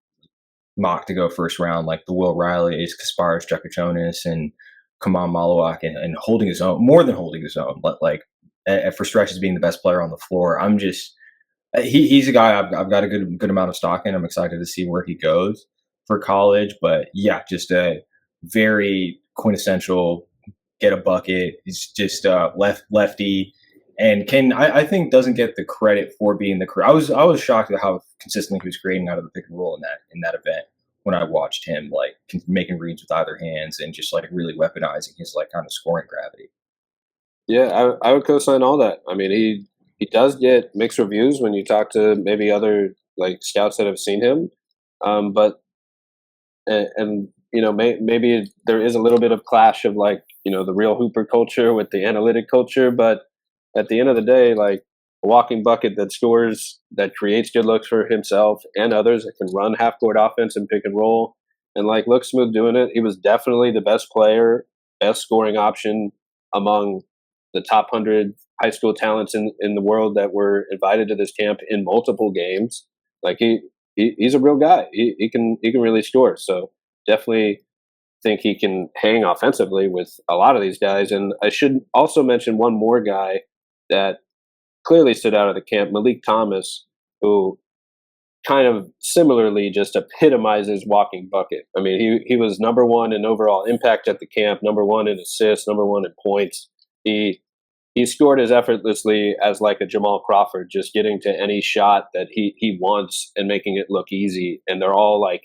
[SPEAKER 3] mocked to go first round, like the Will Riley's, Kasparis Jakuchonis, and Kamal Malawak, and holding his own, more than holding his own, but like for stretches being the best player on the floor. I'm just he's a guy I've got a good amount of stock in. I'm excited to see where he goes for college, but yeah, just a very quintessential get a bucket. He's just lefty, and I think doesn't get the credit for being the. I was shocked at how consistently he was creating out of the pick and roll in that event when I watched him like making reads with either hands and just like really weaponizing his like kind of scoring gravity.
[SPEAKER 2] Yeah, I would co-sign all that. I mean, he does get mixed reviews when you talk to maybe other like scouts that have seen him, but and maybe there is a little bit of clash of like the real hooper culture with the analytic culture, but at the end of the day, like a walking bucket that scores, that creates good looks for himself and others, that can run half court offense and pick and roll, and like look smooth doing it. He was definitely the best player, best scoring option among the top 100 high school talents in the world that were invited to this camp in multiple games. Like he's a real guy. He can really score. So definitely think he can hang offensively with a lot of these guys. And I should also mention one more guy that clearly stood out of the camp, Meleek Thomas, who kind of similarly just epitomizes walking bucket. I mean, he was number one in overall impact at the camp, number one in assists, number one in points. He scored as effortlessly as like a Jamal Crawford, just getting to any shot that he wants and making it look easy. And they're all like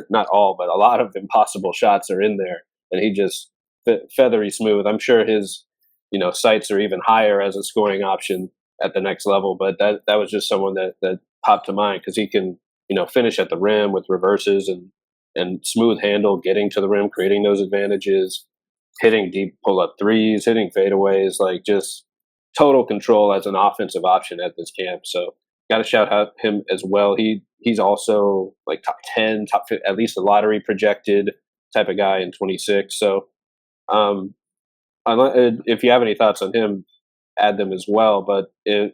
[SPEAKER 2] not all, but a lot of impossible shots are in there, and he just feathery smooth. I'm sure his sights are even higher as a scoring option at the next level. But that was just someone that popped to mind because he can finish at the rim with reverses and smooth handle, getting to the rim, creating those advantages, hitting deep pull-up threes, hitting fadeaways, like just total control as an offensive option at this camp. So got to shout out him as well. He's also like top 10, top 5, at least a lottery projected type of guy in 26. So if you have any thoughts on him, add them as well. But the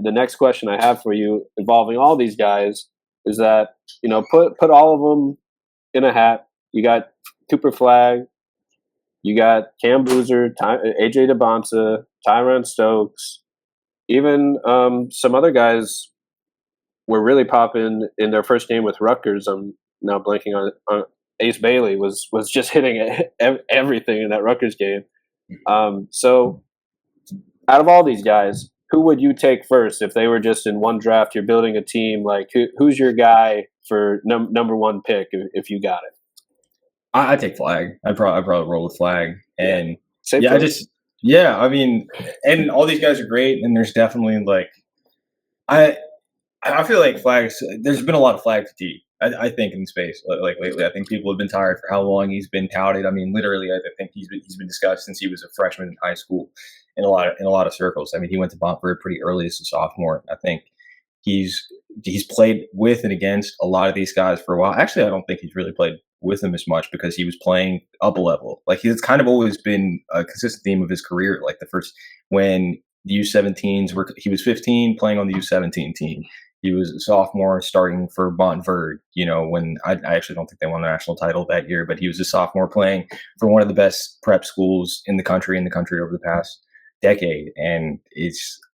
[SPEAKER 2] next question I have for you involving all these guys is that, put all of them in a hat. You got Cooper Flagg, you got Cam Boozer, AJ Dybantsa, Tyron Stokes, even some other guys were really popping in their first game with Rutgers. I'm now blanking on Ace Bailey was just hitting everything in that Rutgers game. So out of all these guys, who would you take first if they were just in one draft? You're building a team. Like who's your guy for number one pick if you got it?
[SPEAKER 3] I take Flagg. I'd probably roll with Flagg. And I mean, and all these guys are great. And there's definitely like, I feel like there's been a lot of Flagg fatigue. I think in space like lately. I think people have been tired for how long he's been touted. I mean, literally, I think he's been discussed since he was a freshman in high school in a lot of circles. I mean, he went to Montverde pretty early as a sophomore. I think he's played with and against a lot of these guys for a while. Actually, I don't think he's really played with them as much because he was playing up a level. Like it's kind of always been a consistent theme of his career. Like when the U17s he was 15 playing on the U17 team. He was a sophomore starting for Montverde, when I actually don't think they won the national title that year, but he was a sophomore playing for one of the best prep schools in the country over the past decade. And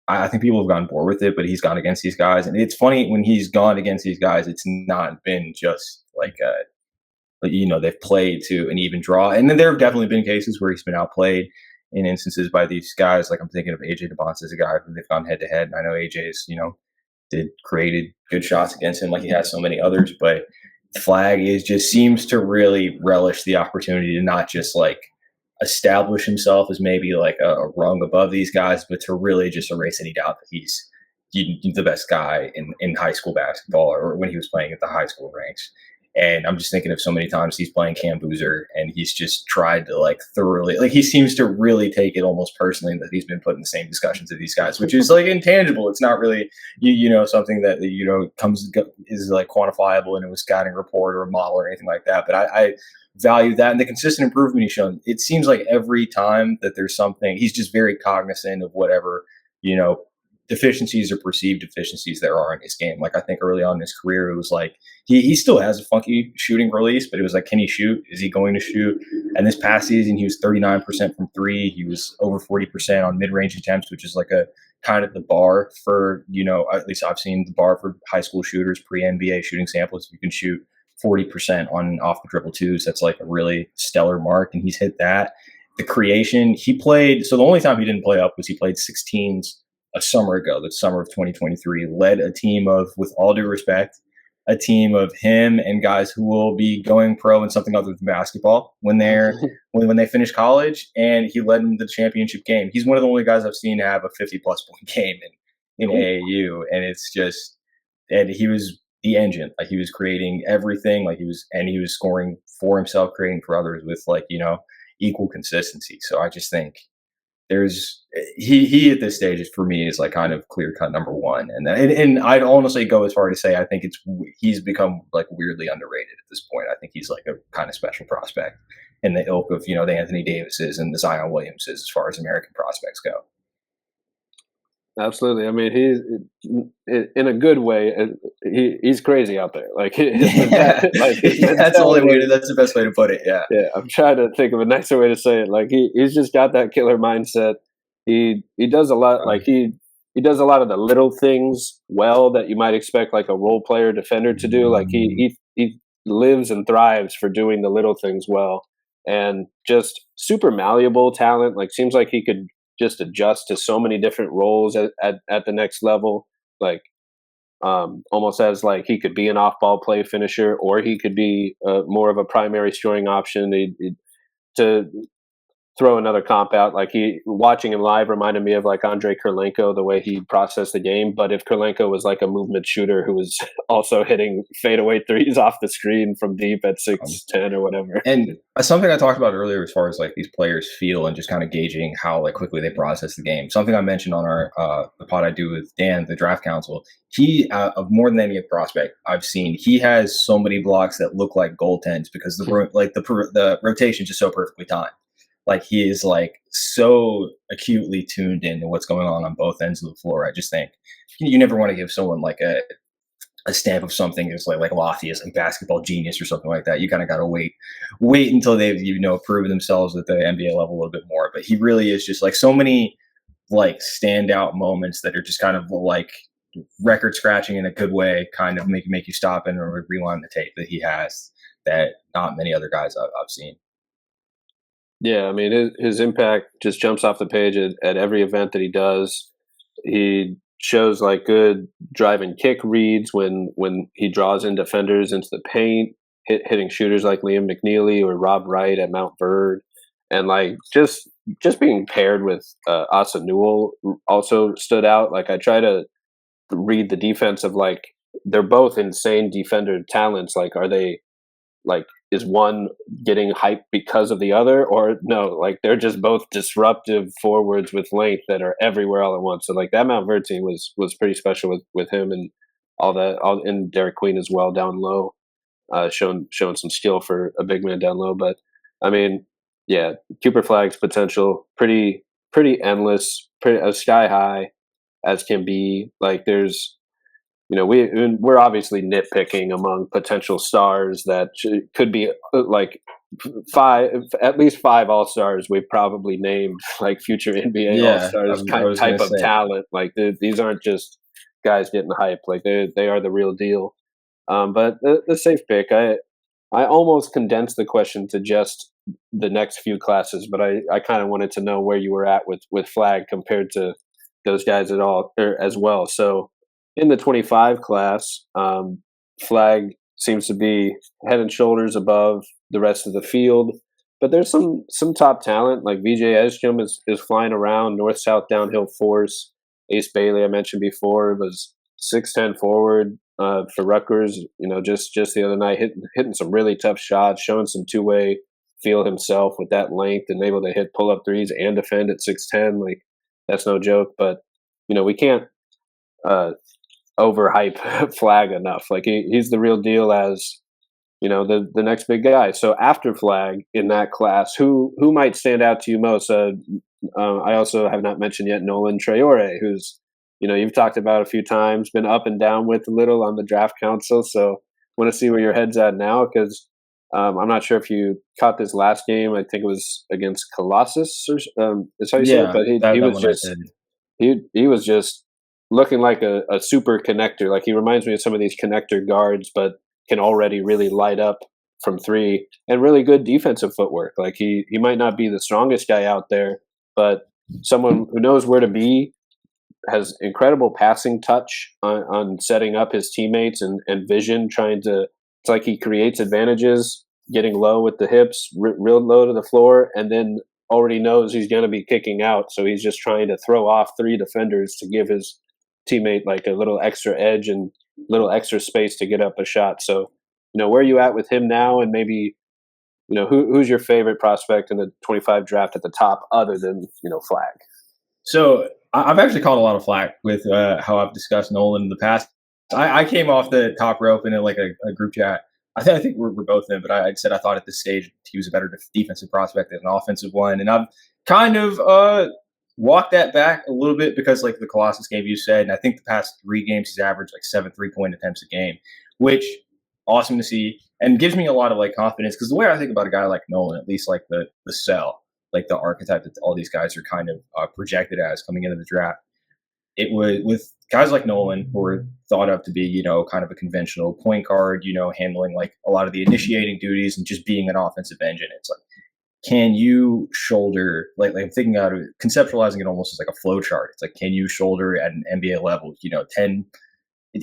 [SPEAKER 3] I think people have gotten bored with it, but he's gone against these guys. And it's funny when he's gone against these guys, it's not been just like they've played to an even draw. And then there have definitely been cases where he's been outplayed in instances by these guys. Like I'm thinking of AJ Dybantsa as a guy who they've gone head to head. And I know AJ's, created good shots against him like he has so many others, but Flagg seems to really relish the opportunity to not just like establish himself as maybe like a rung above these guys, but to really just erase any doubt that he's the best guy in high school basketball or when he was playing at the high school ranks. And I'm just thinking of so many times he's playing Cam Boozer and he's just tried to like thoroughly, like he seems to really take it almost personally that he's been put in the same discussions as these guys, which is like intangible. It's not really, something that, is like quantifiable in a scouting report or a model or anything like that. But I value that and the consistent improvement he's shown. It seems like every time that there's something, he's just very cognizant of whatever, deficiencies or perceived deficiencies there are in his game. Like I think early on in his career, it was like he still has a funky shooting release, but it was like, can he shoot? Is he going to shoot? And this past season, he was 39% from three. He was over 40% on mid-range attempts, which is like a kind of the bar for, at least I've seen the bar for high school shooters pre-NBA shooting samples. If you can shoot 40% on off the dribble twos, that's like a really stellar mark. And he's hit that. The creation he played. So the only time he didn't play up was he played 16s a summer ago, the summer of 2023, led a team of, with all due respect, a team of him and guys who will be going pro in something other than basketball when when they finish college. And he led them to the championship game. He's one of the only guys I've seen have a 50-plus point game in AAU. And it's just, and he was the engine. Like he was creating everything. Like he was scoring for himself, creating for others with equal consistency. So I just think he at this stage for me is like kind of clear cut number one, and I'd honestly go as far to say I think he's become like weirdly underrated at this point. I think he's like a kind of special prospect in the ilk of the Anthony Davises and the Zion Williamses as far as American prospects go.
[SPEAKER 2] Absolutely. I mean, he's in a good way. He's crazy out there. Like,
[SPEAKER 3] that's the best way to put it. Yeah.
[SPEAKER 2] Yeah. I'm trying to think of a nicer way to say it. Like he's just got that killer mindset. He does a lot. Like he does a lot of the little things well that you might expect like a role player defender to do. Like he lives and thrives for doing the little things well, and just super malleable talent. Like seems like he could just adjust to so many different roles at the next level. Like almost as like he could be an off-ball play finisher, or he could be more of a primary scoring option. To throw another comp out, like watching him live reminded me of like Andrei Kirilenko, the way he processed the game. But if Kirilenko was like a movement shooter who was also hitting fadeaway threes off the screen from deep at 6'10" or whatever.
[SPEAKER 3] And something I talked about earlier as far as like these players feel and just kind of gauging how like quickly they process the game. Something I mentioned on our the pod I do with Dan, the draft council, he of more than any prospect I've seen, he has so many blocks that look like goaltends because the rotation is just so perfectly timed. Like he is like so acutely tuned into what's going on both ends of the floor. I just think you never want to give someone like a stamp of something that's like lofty as like basketball genius or something like that. You kind of got to wait until they've proven themselves at the NBA level a little bit more. But he really is just like so many like standout moments that are just kind of like record scratching in a good way, kind of make you stop and rewind the tape that he has that not many other guys I've seen.
[SPEAKER 2] Yeah, I mean, his impact just jumps off the page at every event that he does. He shows like good drive and kick reads when he draws in defenders into the paint, hitting shooters like Liam McNeely or Rob Wright at Montverde, and like just being paired with Asa Newell also stood out. Like I try to read the defense of like they're both insane defender talents. Like are they like is one getting hyped because of the other, or no, like they're just both disruptive forwards with length that are everywhere all at once. So like that Montverde team was pretty special with him and all that, and Derek Queen as well down low, showing some skill for a big man down low. But I mean, yeah, Cooper Flagg's potential pretty endless, pretty sky high as can be. Like there's we're obviously nitpicking among potential stars that could be like at least five all-stars we've probably named like future NBA all-stars type of talent. Like these aren't just guys getting hype. Like they are the real deal. But the safe pick, I almost condensed the question to just the next few classes, but I kind of wanted to know where you were at with Flagg compared to those guys at all or as well. So in the 25 class, Flagg seems to be head and shoulders above the rest of the field. But there's some top talent like VJ Esjum is flying around, north south downhill force. Ace Bailey I mentioned before was 6'10" forward for Rutgers. Just the other night hitting some really tough shots, showing some two-way feel himself with that length and able to hit pull-up threes and defend at 6'10". Like that's no joke. But we can't overhype Flagg enough. Like he's the real deal as the next big guy. So after Flagg in that class, who might stand out to you most? I also have not mentioned yet Nolan Traore, who's you've talked about a few times, been up and down with a little on the draft council. So want to see where your head's at now because I'm not sure if you caught this last game. I think it was against Colossus, or is how you say it. But he was just he was just looking like a super connector. Like he reminds me of some of these connector guards, but can already really light up from three and really good defensive footwork. Like he might not be the strongest guy out there, but someone who knows where to be, has incredible passing touch on setting up his teammates and vision, it's like he creates advantages, getting low with the hips, real low to the floor, and then already knows he's going to be kicking out. So he's just trying to throw off three defenders to give his teammate like a little extra edge and little extra space to get up a shot. So, where are you at with him now? And maybe, who's your favorite prospect in the 25 draft at the top other than, Flagg?
[SPEAKER 3] So I've actually caught a lot of flack with how I've discussed Nolan in the past. I came off the top rope in like a group chat. I think we're both in, but I said I thought at this stage he was a better defensive prospect than an offensive one. And I've kind of walked that back a little bit because like the Colossus game you said, and I think the past 3 games he's averaged like 7 3-point attempts a game, which awesome to see and gives me a lot of like confidence because the way I think about a guy like Nolan, at least like the cell, like the archetype that all these guys are kind of projected as coming into the draft, it was with guys like Nolan who were thought of to be, kind of a conventional point guard, handling like a lot of the initiating duties and just being an offensive engine. It's like, can you shoulder, like I'm thinking out of it, conceptualizing it almost as like a flow chart. It's like, can you shoulder at an NBA level,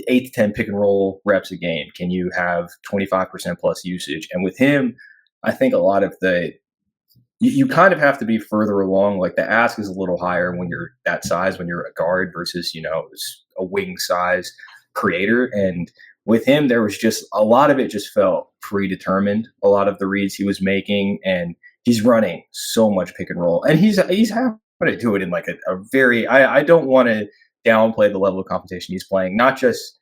[SPEAKER 3] 8 to 10 pick and roll reps a game? Can you have 25% plus usage? And with him, I think a lot of you kind of have to be further along. Like the ask is a little higher when you're that size, when you're a guard versus, a wing size creator. And with him, there was just a lot of it just felt predetermined. A lot of the reads he was making, and he's running so much pick and roll, and he's having to do it in like a very. I don't want to downplay the level of competition he's playing. Not just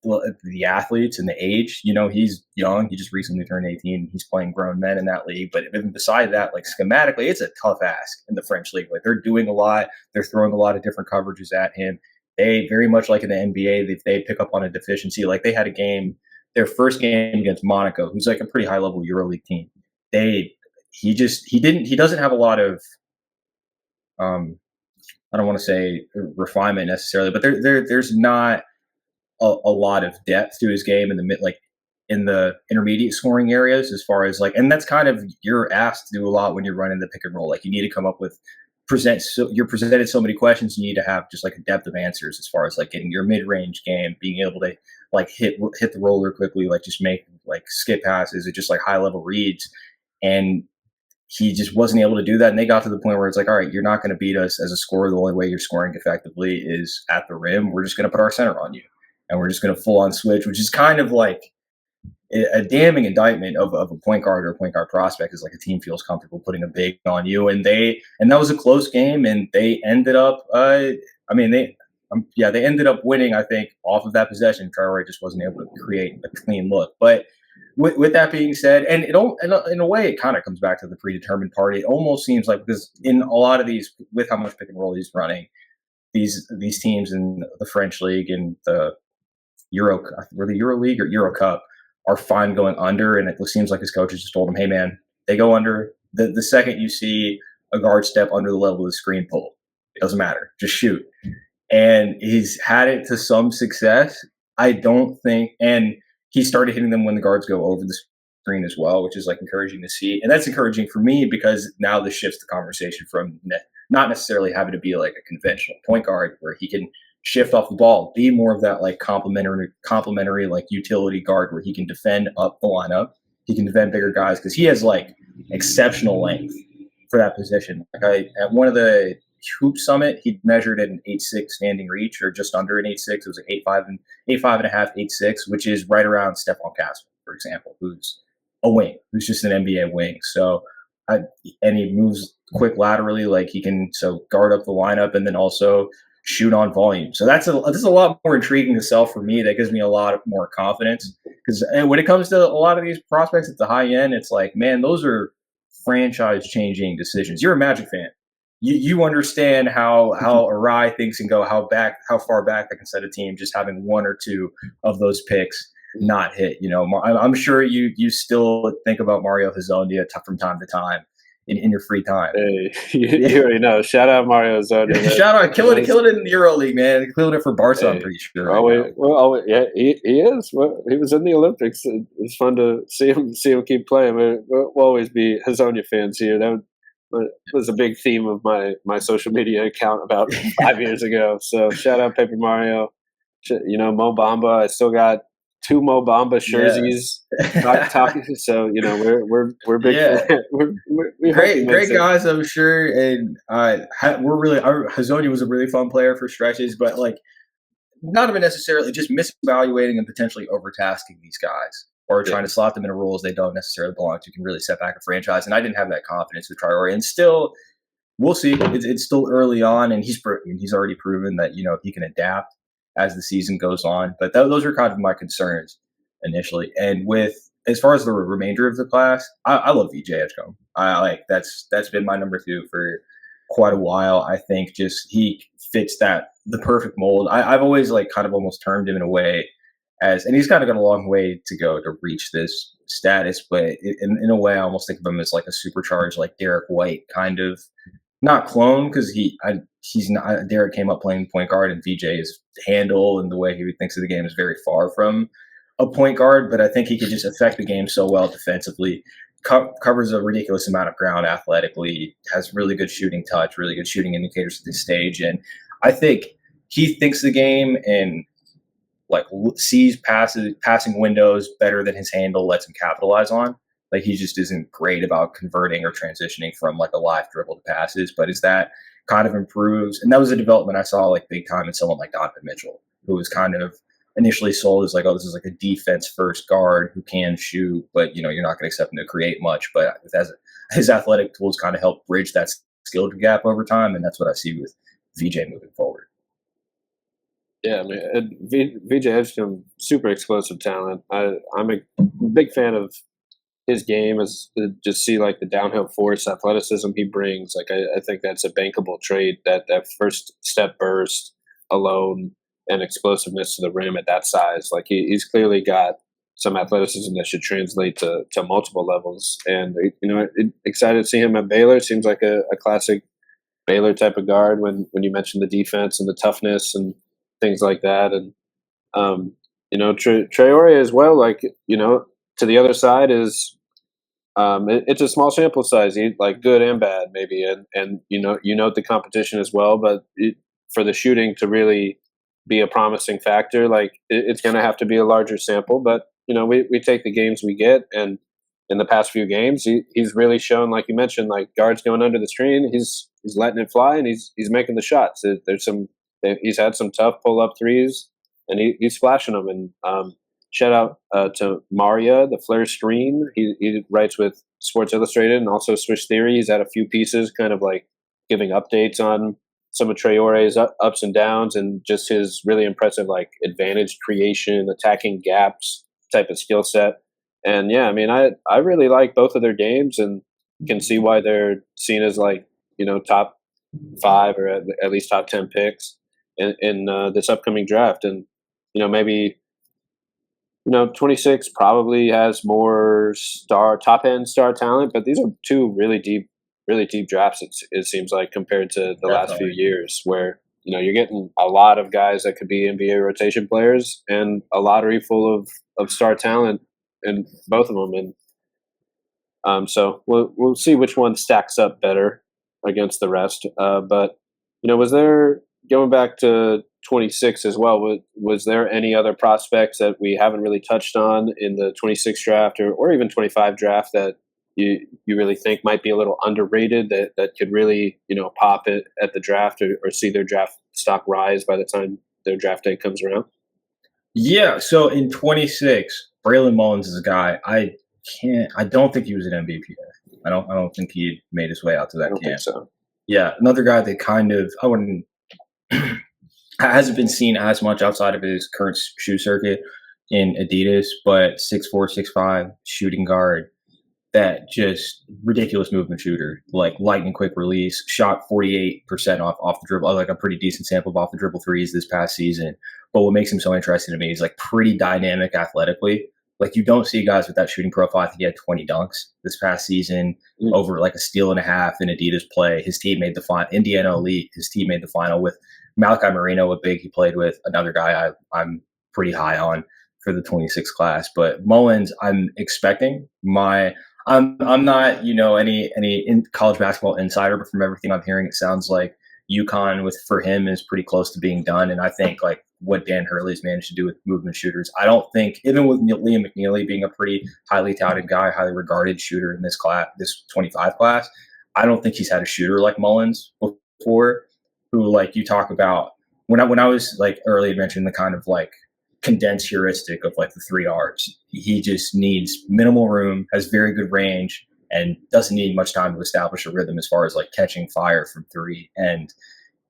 [SPEAKER 3] the athletes and the age. He's young. He just recently turned 18. He's playing grown men in that league. But even beside that, like schematically, it's a tough ask in the French league. Like they're doing a lot. They're throwing a lot of different coverages at him. They very much like in the NBA, if they pick up on a deficiency, like they had a game, their first game against Monaco, who's like a pretty high level EuroLeague team. He doesn't have a lot of, I don't want to say refinement necessarily, but there's not a lot of depth to his game in the intermediate scoring areas as far as like, and that's kind of, you're asked to do a lot when you're running the pick and roll. Like you need to come up with you're presented so many questions. You need to have just like a depth of answers as far as like getting your mid-range game, being able to like hit the roller quickly, like just make like skip passes or just like high level reads. And he just wasn't able to do that. And they got to the point where it's like, all right, you're not going to beat us as a scorer. The only way you're scoring effectively is at the rim. We're just going to put our center on you. And we're just going to full on switch, which is kind of like a damning indictment of a point guard or a point guard prospect, is like a team feels comfortable putting a big on you. And that was a close game, and they ended up, they ended up winning, I think, off of that possession. Traore just wasn't able to create a clean look. But with that being said, and in a way, it kind of comes back to the predetermined part. It almost seems like, because in a lot of these, with how much pick and roll he's running, these teams in the French league and the EuroLeague or Euro Cup are fine going under, and it seems like his coaches just told him, hey man, they go under. The second you see a guard step under the level of the screen, pull. It doesn't matter, just shoot. And he's had it to some success. I don't think, and he started hitting them when the guards go over the screen as well, which is like encouraging to see. And that's encouraging for me because now this shifts the conversation from not necessarily having to be like a conventional point guard where he can shift off the ball, be more of that like complementary like utility guard where he can defend up the lineup. He can defend bigger guys because he has like exceptional length for that position. Like at one of the Hoop Summit, he measured at an 8'6" standing reach, or just under an 8'6". It was an 8'5" and a half, 8'6", which is right around Stephon Castle, for example, who's a wing, who's just an NBA wing. So, and he moves quick laterally, like he can guard up the lineup and then also shoot on volume. So that's a lot more intriguing to sell for me. That gives me a lot more confidence because when it comes to a lot of these prospects at the high end, it's like, man, those are franchise changing decisions. You're a Magic fan. You understand how awry things can go, how far back they can set a team just having one or two of those picks not hit. You know, I'm sure you still think about Mario Hezonja from time to time in your free time.
[SPEAKER 2] Hey, you already know. Shout out Mario Hezonja.
[SPEAKER 3] Shout out, killing it in the EuroLeague, man. Killing it for Barca, I'm pretty sure.
[SPEAKER 2] Yeah, he is. Well, he was in the Olympics. It's fun to see him keep playing. We'll always be Hezonja fans here. That was a big theme of my social media account about 5 years ago. So shout out Paper Mario. You know, Mo Bamba. I still got 2 Mo Bamba jerseys. Talking. So you know, we're big.
[SPEAKER 3] We're great guys, I'm sure. And we're really. Hezonja was a really fun player for stretches, but like not even necessarily just misevaluating and potentially overtasking these guys. Or trying to slot them into roles they don't necessarily belong to can really set back a franchise. And I didn't have that confidence with Traore. And still, we'll see. It's still early on, and he's already proven that he can adapt as the season goes on. But those are kind of my concerns initially. And as far as the remainder of the class, I love VJ Edgecombe. That's been my number 2 for quite a while. I think just he fits the perfect mold. I've always like kind of almost termed him in a way. And he's kind of got a long way to go to reach this status, but in a way, I almost think of him as like a supercharged, like Derek White kind of, not clone because he's not. Derek came up playing point guard, and VJ's handle and the way he thinks of the game is very far from a point guard. But I think he could just affect the game so well defensively, covers a ridiculous amount of ground athletically, has really good shooting touch, really good shooting indicators at this stage, and I think he thinks the game and like sees passing windows better than his handle lets him capitalize on. Like he just isn't great about converting or transitioning from like a live dribble to passes. But as that kind of improves, and that was a development I saw like big time in someone like Donovan Mitchell, who was kind of initially sold as like, oh, this is like a defense first guard who can shoot, but you're not going to expect him to create much. But his athletic tools kind of help bridge that skill gap over time, and that's what I see with VJ moving forward.
[SPEAKER 2] Yeah, I mean, VJ Edgecombe, super explosive talent. I'm a big fan of his game. As just see like the downhill force, athleticism he brings. Like I think that's a bankable trait. That first step burst alone and explosiveness to the rim at that size. Like he's clearly got some athleticism that should translate to multiple levels. And excited to see him at Baylor. Seems like a classic Baylor type of guard. When you mentioned the defense and the toughness and things like that. And, Traore as well, like, to the other side is it's a small sample size, like good and bad maybe. And note the competition as well, but for the shooting to really be a promising factor, like it's going to have to be a larger sample, but we take the games we get. And in the past few games, he's really shown, like you mentioned, like guards going under the screen, he's letting it fly and he's making the shots. He's had some tough pull-up threes, and he's splashing them. And shout out to Maria, the Flare Stream. He writes with Sports Illustrated and also Swish Theory. He's had a few pieces kind of like giving updates on some of Traore's ups and downs and just his really impressive like advantage creation, attacking gaps type of skill set. And yeah, I mean, I really like both of their games and can see why they're seen as like, top 5 or at least top 10 picks in this upcoming draft. And maybe 26 probably has more top end star talent, but these are 2 really deep drafts. It seems like compared to the last few years, where you're getting a lot of guys that could be NBA rotation players and a lottery full of star talent in both of them. And So we'll see which one stacks up better against the rest. But was there, going back to 26 as well? Was there any other prospects that we haven't really touched on in the 26 draft or even 25 draft that you really think might be a little underrated that could really pop it at the draft or see their draft stock rise by the time their draft day comes around?
[SPEAKER 3] Yeah. So in 26, Braylon Mullins is a guy I don't think he was an MVP. I don't think he made his way out to that camp.
[SPEAKER 2] Think so.
[SPEAKER 3] Yeah, another guy that kind of I wouldn't hasn't been seen as much outside of his current shoe circuit in Adidas, but 6'4", 6'5", shooting guard, that just ridiculous movement shooter, like lightning quick release, shot 48% off the dribble, like a pretty decent sample of off the dribble threes this past season. But what makes him so interesting to me is like pretty dynamic athletically. Like you don't see guys with that shooting profile. I think he had 20 dunks this past season, over like a steal and a half in Adidas play. His team made the final. Indiana Elite, his team made the final with Malachi Marino, a big he played with, another guy I'm pretty high on for the 26 class. But Mullins, I'm expecting I'm not any in college basketball insider, but from everything I'm hearing, it sounds like UConn for him is pretty close to being done. And I think like what Dan Hurley's managed to do with movement shooters, I don't think, even with Liam McNeely being a pretty highly touted guy, highly regarded shooter in this class, this 25 class, I don't think he's had a shooter like Mullins before, who like you talk about when I was like earlier mentioned the kind of like condensed heuristic of like the 3 R's. He just needs minimal room, has very good range, and doesn't need much time to establish a rhythm as far as like catching fire from 3. And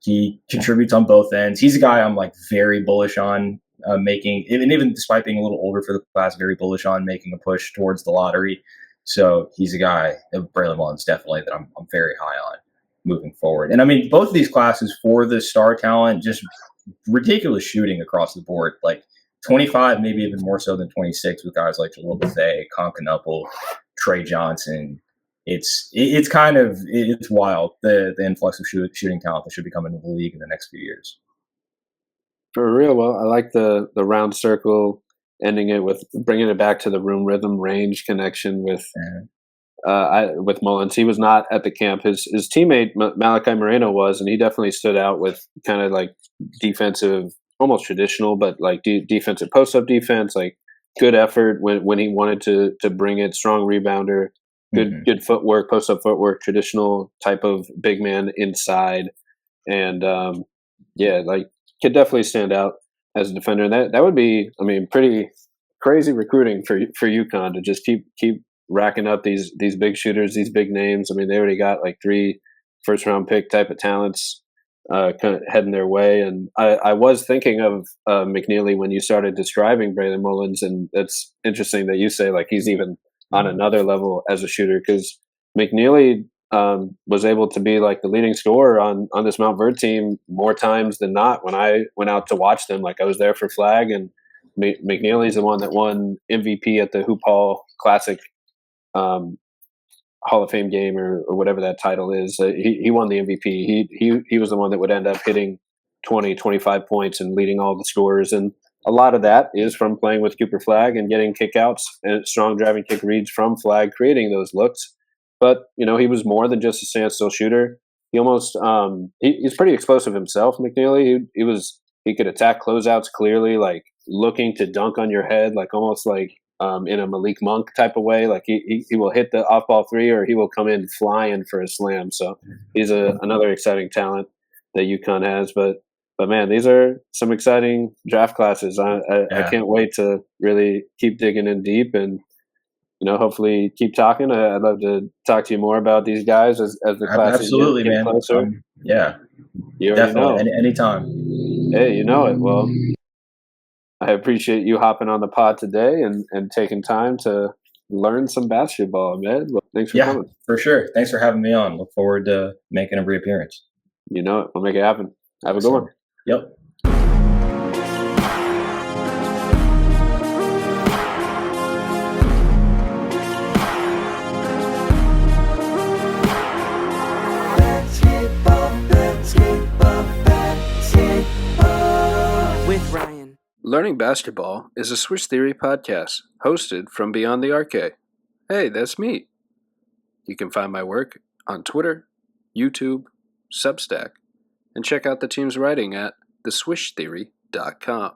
[SPEAKER 3] he contributes on both ends. He's a guy I'm like very bullish on making, even despite being a little older for the class, very bullish on making a push towards the lottery. So he's a guy, Braylon Mullins, definitely that I'm very high on moving forward. And I mean, both of these classes for the star talent, just ridiculous shooting across the board. Like 25, maybe even more so than 26 with guys like Jalil Bethea, Conconupple, Trey Johnson. It's kind of wild, the influx of shooting talent that should be coming to the league in the next few years.
[SPEAKER 2] For real, well, I like the round circle, ending it with bringing it back to the room rhythm range connection with Mullins. He was not at the camp. His teammate Malachi Marino was, and he definitely stood out with kind of like defensive, almost traditional, but like defensive post-up defense, like good effort when he wanted to bring it, strong rebounder, good footwork, post-up footwork, traditional type of big man inside. And like could definitely stand out as a defender. And that would be, I mean, pretty crazy recruiting for UConn to just keep racking up these big shooters, these big names. I mean, they already got like 3 first-round pick type of talents kind of heading their way. And I was thinking of McNeely when you started describing Braylon Mullins, and it's interesting that you say like he's even on another level as a shooter, because McNeely was able to be like the leading scorer on this Montverde team more times than not. When I went out to watch them, like I was there for Flagg, and McNeely's the one that won MVP at the Hoop Hall Classic Hall of Fame game or whatever that title is. He won the MVP. He was the one that would end up hitting 20, 25 points and leading all the scorers. And a lot of that is from playing with Cooper Flagg and getting kickouts and strong driving kick reads from Flagg, creating those looks. But, he was more than just a standstill shooter. He almost he's pretty explosive himself, McNeely. He could attack closeouts clearly, like looking to dunk on your head, like almost like in a Meleek Monk type of way. Like he will hit the off-ball 3 or he will come in flying for a slam. So he's another exciting talent that UConn has. But man, these are some exciting draft classes. I can't wait to really keep digging in deep and hopefully keep talking. I'd love to talk to you more about these guys as the classes
[SPEAKER 3] absolutely,
[SPEAKER 2] get
[SPEAKER 3] man.
[SPEAKER 2] closer.
[SPEAKER 3] You definitely know. Anytime.
[SPEAKER 2] Hey, you know it. Well, I appreciate you hopping on the pod today and taking time to learn some basketball, man. Well, thanks for coming.
[SPEAKER 3] For sure. Thanks for having me on. Look forward to making a reappearance.
[SPEAKER 2] You know it. We'll make it happen. Have a good one.
[SPEAKER 3] Yep.
[SPEAKER 1] With Ryan.
[SPEAKER 2] Learning Basketball is a Swish Theory podcast hosted from beyond the arcade. Hey, that's me. You can find my work on Twitter, YouTube, Substack, and check out the team's writing at theswishtheory.com.